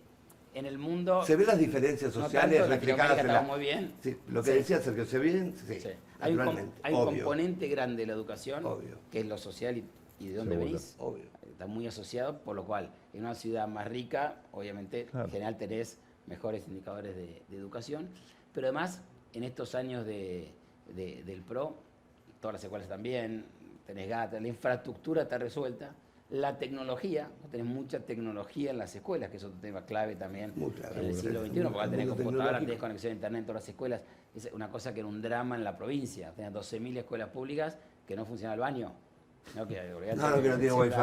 En el mundo... ¿Se ven las diferencias no sociales tanto, reflejadas en estamos muy bien. Sí, lo que Sí. decía Sergio, ¿se ven? Sí, Sí. Hay un naturalmente, hay un obvio, componente grande de la educación, Obvio. que es lo social y de dónde Seguro. venís. obvio. Está muy asociado, por lo cual en una ciudad más rica, obviamente, Claro. en general tenés mejores indicadores de educación, pero además en estos años del PRO, todas las escuelas también, tenés GATA, la infraestructura está resuelta, la tecnología, vos tenés mucha tecnología en las escuelas, que es otro tema clave también Muy clave, en el seguro. siglo XXI, porque ahora tenés El mundo computadoras, tecnológico. tenés conexión a internet en todas las escuelas, es una cosa que era un drama en la provincia, tenés 12.000 escuelas públicas que no funciona el baño. No, que No, que no tiene wifi.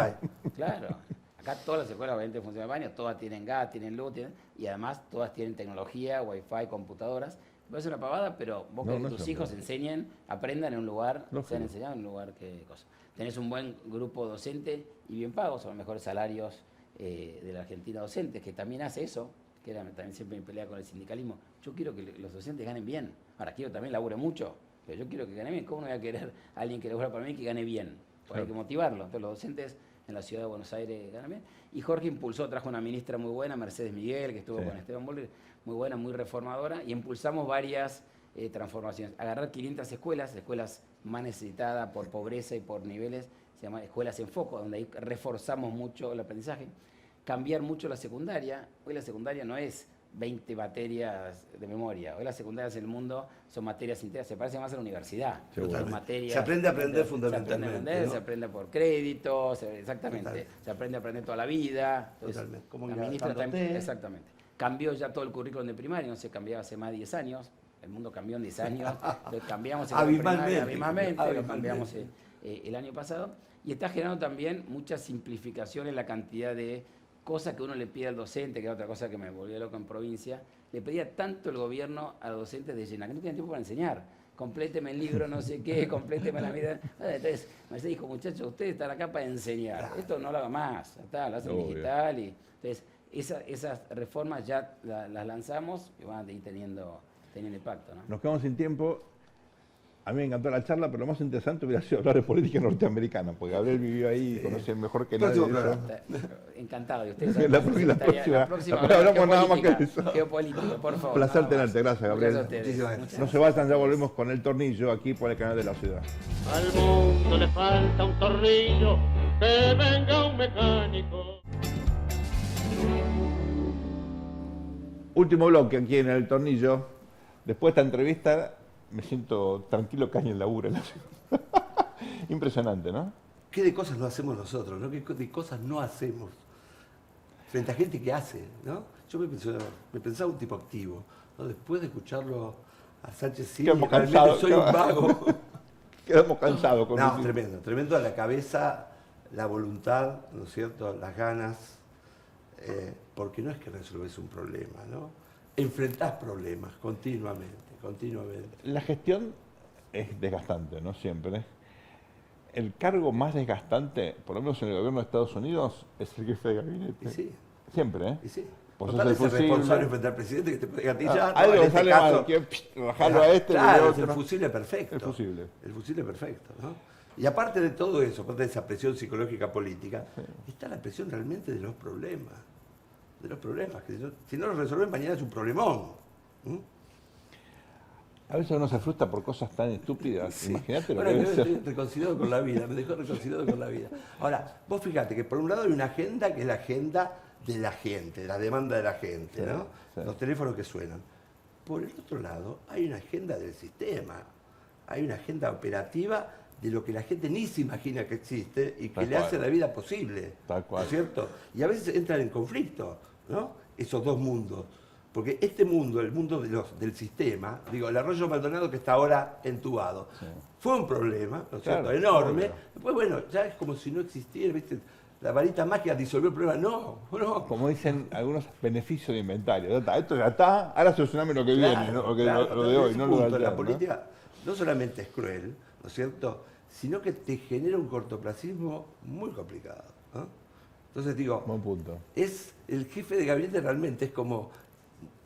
Claro. Acá todas las escuelas obviamente funcionan el baño, todas tienen gas, tienen luz, y además todas tienen tecnología, wifi, computadoras. Parece una pavada, pero vos No, querés no que es tus una hijos pavada. enseñen, aprendan en un lugar, Lógico. sean enseñados en un lugar que cosa. Tenés un buen grupo docente y bien pagos, son los mejores salarios de la Argentina docentes, que también hace eso, que era también siempre mi pelea con el sindicalismo. Yo quiero que los docentes ganen bien. Ahora, quiero también labure mucho, pero yo quiero que gane bien. ¿Cómo no voy a querer a alguien que labura para mí que gane bien? Pues hay que motivarlo. Entonces los docentes en la ciudad de Buenos Aires ganan bien. Y Jorge impulsó, trajo una ministra muy buena, Mercedes Miguel, que estuvo Sí. con Esteban Boller, muy buena, muy reformadora, y impulsamos varias transformaciones. Agarrar 500 escuelas más necesitadas por pobreza y por niveles, se llama escuelas en foco, donde ahí reforzamos mucho el aprendizaje. Cambiar mucho la secundaria. Hoy la secundaria no es 20 materias de memoria. Hoy las secundarias en el mundo son materias integras, se parece más a la universidad. Seguro. Son materias, Se aprende a aprender se aprende a fundamentalmente, aprender, ¿no? se aprende por crédito, exactamente. Totalmente. Se aprende a aprender toda la vida. Entonces, Totalmente. Como la ir ministra adaptándote. también, exactamente. Cambió ya todo el currículum de primaria, no se cambiaba hace más de 10 años. El mundo cambió en 10 años. Lo cambiamos en la primaria, abismalmente, lo cambiamos el año pasado. Y está generando también mucha simplificación en la cantidad de cosas que uno le pide al docente, que es otra cosa que me volvió loco en provincia. Le pedía tanto el gobierno a los docentes de llenar, que no tienen tiempo para enseñar. Compléteme el libro, no sé qué, compléteme la vida. Entonces, Mercedes dijo, muchachos, ustedes están acá para enseñar. Esto no lo haga más, ya está, lo hacen Obvio. digital. Y, entonces, esas reformas ya las lanzamos y van a ir teniendo impacto, ¿no? Nos quedamos sin tiempo. A mí me encantó la charla, pero lo más interesante hubiera sido hablar de política norteamericana, porque Gabriel vivió ahí y conoce mejor que nadie Próximo eso. programa. Encantado. Y ustedes La próxima no hablamos nada más que de geopolítica, eso. geopolítica, por favor. Un placer nada más. tenerte, gracias, Gabriel. Gracias a ustedes. Muchísimas gracias. No se vayan, ya volvemos con El Tornillo aquí por el canal de la ciudad. Al mundo le falta un tornillo, que venga un mecánico. Último bloque aquí en El Tornillo. Después de esta entrevista me siento tranquilo que hay en laburo en la ciudad. Impresionante, ¿no? ¿Qué de cosas no hacemos nosotros, no? ¿Qué de cosas no hacemos? Frente a gente que hace, ¿no? Yo me pensaba un tipo activo, ¿no? Después de escucharlo a Sánchez Silva, Quedamos realmente cansados, soy un vago. Quedamos cansados con No, eso. tremendo a la cabeza, la voluntad, ¿no es cierto? Las ganas, porque no es que resolvés un problema, ¿no? Enfrentás problemas continuamente. La gestión es desgastante, ¿no? Siempre. El cargo más desgastante, por lo menos en el gobierno de Estados Unidos, es el jefe de gabinete. Y sí, Siempre, ¿eh? y sí. Por Total, eso es es el el responsable fusible. frente al presidente que te puede gatillar. Algo en que este sale caso, mal, que bajarlo a este y claro, al es el otro. fusible perfecto. El fusible. El fusible perfecto, ¿no? Y aparte de todo eso, aparte de esa presión psicológica política, está la presión realmente de los problemas. De los problemas, que si no los resuelven mañana es un problemón. ¿Mm? A veces uno se frustra por cosas tan estúpidas. Sí. Imagínate lo Ahora que yo debe ser. estoy reconciliado con la vida, me dejó reconciliado con la vida. Ahora, vos fíjate que por un lado hay una agenda que es la agenda de la gente, la demanda de la gente, ¿no? Sí. Los teléfonos que suenan. Por el otro lado, hay una agenda del sistema, hay una agenda operativa de lo que la gente ni se imagina que existe y que Tal le cual. hace la vida posible. Tal cual. ¿No es cierto? Y a veces entran en conflicto, ¿no? Esos dos mundos. Porque este mundo, el mundo del sistema, digo, el Arroyo Maldonado que está ahora entubado, Sí. fue un problema, ¿no es cierto? Claro, Enorme. obvio. Después, bueno, ya es como si no existiera, ¿viste? La varita mágica disolvió el problema. No, no. Como dicen algunos, beneficios de inventario. Ya está, esto ya está, ahora solucioname lo que viene, ¿no? lo de hoy, ese no lo de punto, ayer, la ¿no? política no solamente es cruel, ¿no es cierto? Sino que te genera un cortoplacismo muy complicado, ¿no? Entonces digo, Buen punto. es el jefe de gabinete realmente es como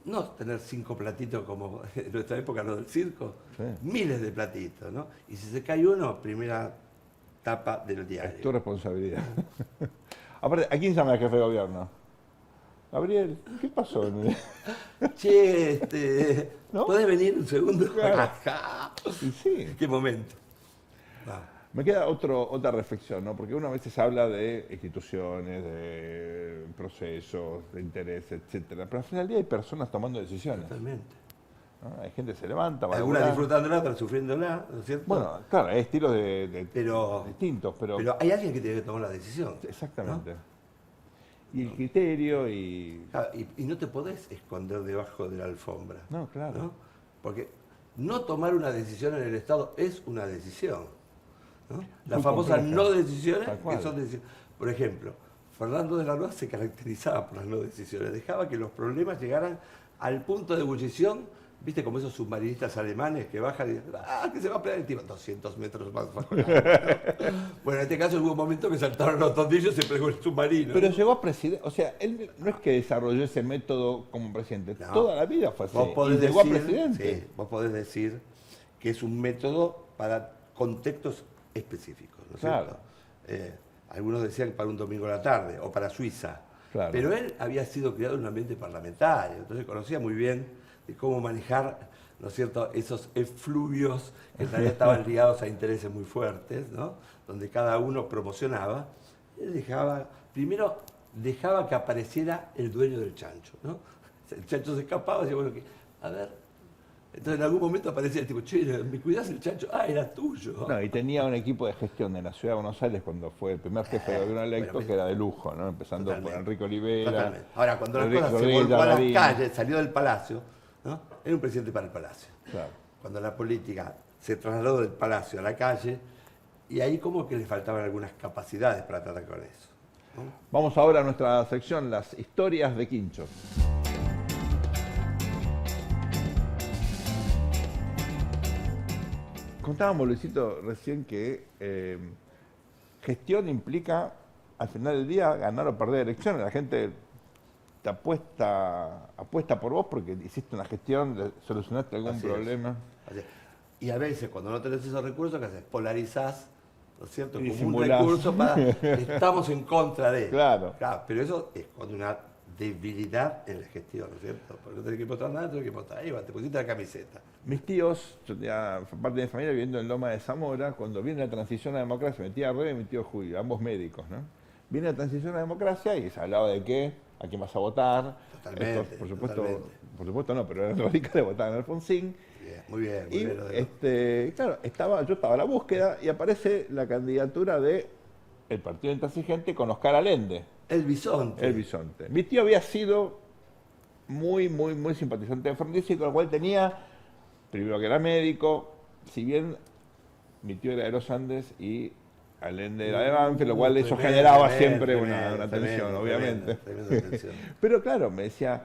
no tener 5 platitos como en nuestra época, lo del circo, Sí. miles de platitos, ¿no? Y si se cae uno, primera tapa del Es tu diario. responsabilidad. Aparte, ¿a quién llama el jefe de gobierno? Gabriel, ¿qué pasó? Che, ¿No? ¿podés venir un segundo? Claro. Y sí. ¿Qué momento? Va. Me queda otra reflexión, ¿no? Porque uno a veces habla de instituciones, de procesos, de interés, etcétera. Pero al final del día hay personas tomando decisiones, Totalmente. ¿no? Hay gente que se levanta, va a Algunas laburar. disfrutándola, otras sufriéndola, ¿no es cierto? Bueno, claro, hay estilos Pero- distintos, pero hay alguien que tiene que tomar la decisión. exactamente. Y el criterio y... Claro, y no te podés esconder debajo de la alfombra. No, claro. ¿no? Porque no tomar una decisión en el Estado es una decisión. ¿no? Las Muy famosas compleja. no decisiones, Tal cual. que son decisiones. Por ejemplo, Fernando de la Rúa se caracterizaba por las no decisiones. Dejaba que los problemas llegaran al punto de ebullición. ¿Viste como esos submarinistas alemanes que bajan y dicen, que se va a pelear el tipo 200 metros más bajo el agua, ¿no? Bueno, en este caso hubo un momento que saltaron los tondillos y se plegó el submarino. Pero ¿no? llegó a presidente, o sea, él no es que desarrolló ese método como presidente, No. toda la vida fue así. Vos podés Y llegó a decir, presidente. sí, vos podés decir que es un método para contextos específicos, ¿no es Claro. cierto? Algunos decían que para un domingo a la tarde o para Suiza. Claro. Pero él había sido criado en un ambiente parlamentario, entonces conocía muy bien de cómo manejar, ¿no es cierto?, esos efluvios que en realidad estaban ligados a intereses muy fuertes, ¿no? Donde cada uno promocionaba. Él primero dejaba que apareciera el dueño del chancho, ¿no? El chancho se escapaba y decía, bueno, a ver. Entonces en algún momento aparecía el tipo, che, ¿me cuidás el chancho? Ah, era tuyo. No, y tenía un equipo de gestión en la ciudad de Buenos Aires cuando fue el primer jefe de gobierno electo, bueno, que era de lujo, ¿no? Empezando por Totalmente. Enrique Olivera. Totalmente. Ahora, cuando las Enrique cosas se Olivera, volcó a las Garín. calles, salió del palacio, ¿no? Era un presidente para el palacio. Claro. Cuando la política se trasladó del palacio a la calle, y ahí como que le faltaban algunas capacidades para tratar con eso. ¿no? Vamos ahora a nuestra sección, las historias de Quincho. Contábamos, Luisito, recién que gestión implica, al final del día, ganar o perder elecciones. La gente te apuesta por vos porque hiciste una gestión, solucionaste algún Así es. problema. Así es. Y a veces, cuando no tenés esos recursos, ¿qué haces? Polarizás, ¿no es cierto? Y Como un disimulás. recurso para... Estamos en contra de... Claro. Pero eso esconde una debilidad en la gestión, ¿no es cierto? Porque no tenés que mostrar nada, tenés que mostrar. Ahí va, te pusiste la camiseta. Mis tíos, yo tenía parte de mi familia viviendo en Loma de Zamora, cuando viene la transición a la democracia, mi tía Rebe y mi tío Julio, ambos médicos, ¿no? Viene la transición a la democracia y se hablaba de qué, a quién vas a votar. Totalmente, Estos, por supuesto no, pero los radicales votaban a Alfonsín. Bien, muy bien, muy Y bien. lo de- claro, yo estaba a la búsqueda y aparece la candidatura de el partido intransigente con Oscar Allende, El bisonte. el bisonte. Mi tío había sido muy simpatizante de Frondizi, con lo cual tenía, primero que era médico, si bien mi tío era de los Andes y Allende era de Banfield, lo cual eso Tremendo, generaba tremendo, siempre una tremendo, tensión, tremendo, obviamente. tremenda tensión. Pero claro, me decía,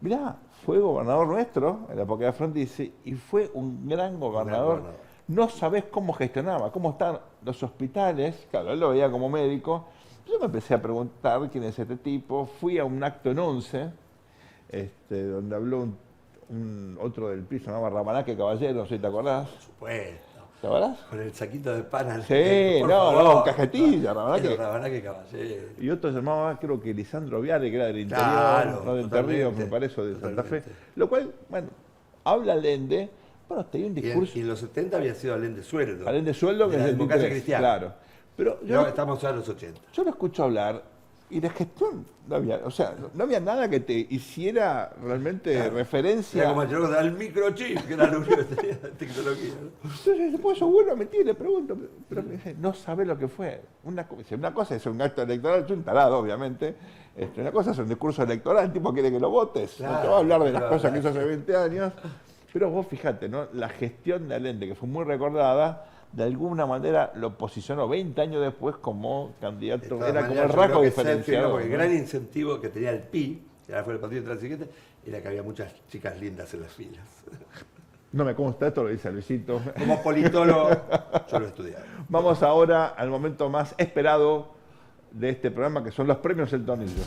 mirá, fue gobernador nuestro en la época de Frondizi y fue un gran gobernador. gobernador. No sabés cómo gestionaba, cómo están los hospitales. Claro, él lo veía como médico. Yo me empecé a preguntar quién es este tipo. Fui a un acto en Once, donde habló otro del PRI, se llamaba Ramanaque Caballero, no sé si te acordás. Por supuesto. ¿Te acordás? Con el saquito de pan. Sí, por no, favor. no, cajetilla, Ramanaque. Pero Ramanaque Caballero. Y otro se llamaba, creo que Lisandro Viale, que era del interior, Claro, no de Entre Ríos, me totalmente, parece, o de Santa Fe. totalmente. Lo cual, bueno, habla Allende, Bueno, tenía un Y discurso. en los 70 había sido Alén de Sueldo. Alén de Sueldo, que de es la el democracia 23, cristiana. claro. Pero No, estamos ya en los 80. yo lo escucho hablar y la gestión no había, o sea, no había nada que te hiciera realmente Claro. referencia. Era como el llegó al microchip, que era lo único que tenía de tecnología. ¿no? Entonces, después yo vuelvo a mentir y le pregunto, pero me dice, no sabe lo que fue. Una cosa es un acto electoral, yo un tarado, obviamente. Una cosa es un discurso electoral, el tipo quiere que lo votes. No te Claro, va a hablar de las claro, cosas que hizo claro. hace 20 años. Pero vos fijate, ¿no? La gestión de Allende, que fue muy recordada, de alguna manera lo posicionó 20 años después como De candidato. todas Era como maneras, el yo rasgo creo que Selfie, diferenciador. porque el ¿no? gran incentivo que tenía el PI, que ahora fue el Partido Intransigente, era que había muchas chicas lindas en las filas. No me consta esto, lo dice Luisito. Como politólogo, yo lo estudiaba. Vamos ahora al momento más esperado de este programa, que son los premios El Tornillo.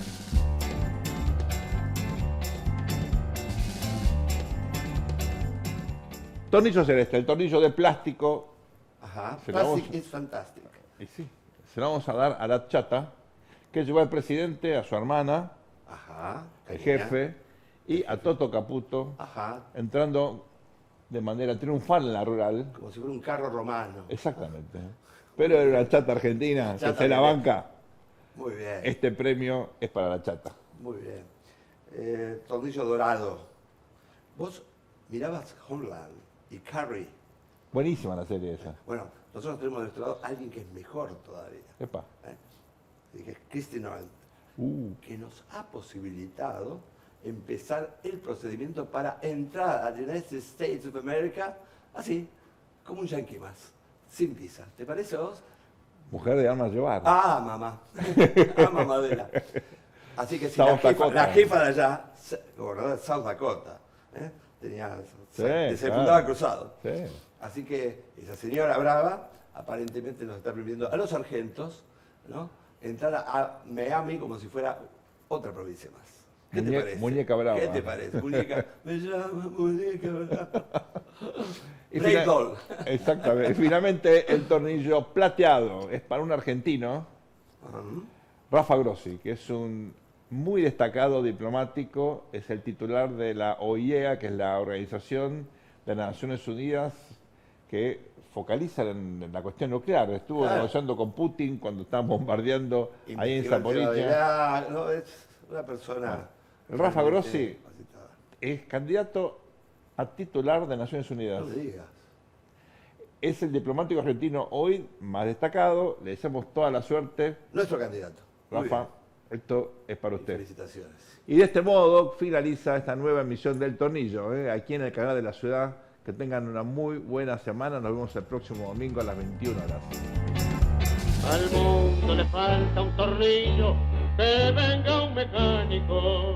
Tornillo celeste, el tornillo de plástico. Ajá, Se la vamos- Plastic is fantastic. Y sí, se lo vamos a dar a la chata, que llevó al presidente, a su hermana, Ajá. el cariño. jefe, y a Toto Caputo, Ajá. entrando de manera triunfal en la rural. Como si fuera un carro romano. Exactamente. Pero era una chata argentina, que Chata se la argentina. banca. Muy bien. Este premio es para la chata. Muy bien. Tornillo dorado. Vos mirabas Homeland y Carrie. Buenísima la serie esa. Bueno, nosotros tenemos de nuestro lado alguien que es mejor todavía. Epa. Y que es Christine Orant, que nos ha posibilitado empezar el procedimiento para entrar a los United States of America así, como un yankee más, sin visa. ¿Te parece a vos? Mujer de armas llevar. Ah, mamá. Ah, mamadera. Así que si South Dakota. la jefa de allá, gobernadora de South Dakota, tenía, Sí, se claro. fundaba cruzado. Sí. Así que esa señora brava aparentemente nos está permitiendo a los sargentos, ¿no?, entrar a Miami como si fuera otra provincia más. ¿Qué te parece? Muñeca brava. ¿Qué te parece? Muñeca, me llama muñeca brava. Y Play doll. Exactamente. Finalmente, el tornillo plateado es para un argentino, Rafa Grossi, que es un muy destacado diplomático, es el titular de la OIEA, que es la Organización de las Naciones Unidas, que focaliza en la cuestión nuclear. Estuvo Claro. negociando con Putin cuando estaban bombardeando ahí en Investigó el tema de Zaporizhia. Irak, no, es una persona. Rafa realmente Grossi capacitada. es candidato a titular de Naciones No Unidas. me digas. Es el diplomático argentino hoy más destacado. Le deseamos toda la suerte. Nuestro candidato. Muy Rafa, bien. esto es para usted. Felicitaciones. Y de este modo finaliza esta nueva emisión del Tornillo, aquí en el canal de la ciudad. Que tengan una muy buena semana. Nos vemos el próximo domingo a las 21 horas. Al mundo le falta un tornillo, que venga un mecánico.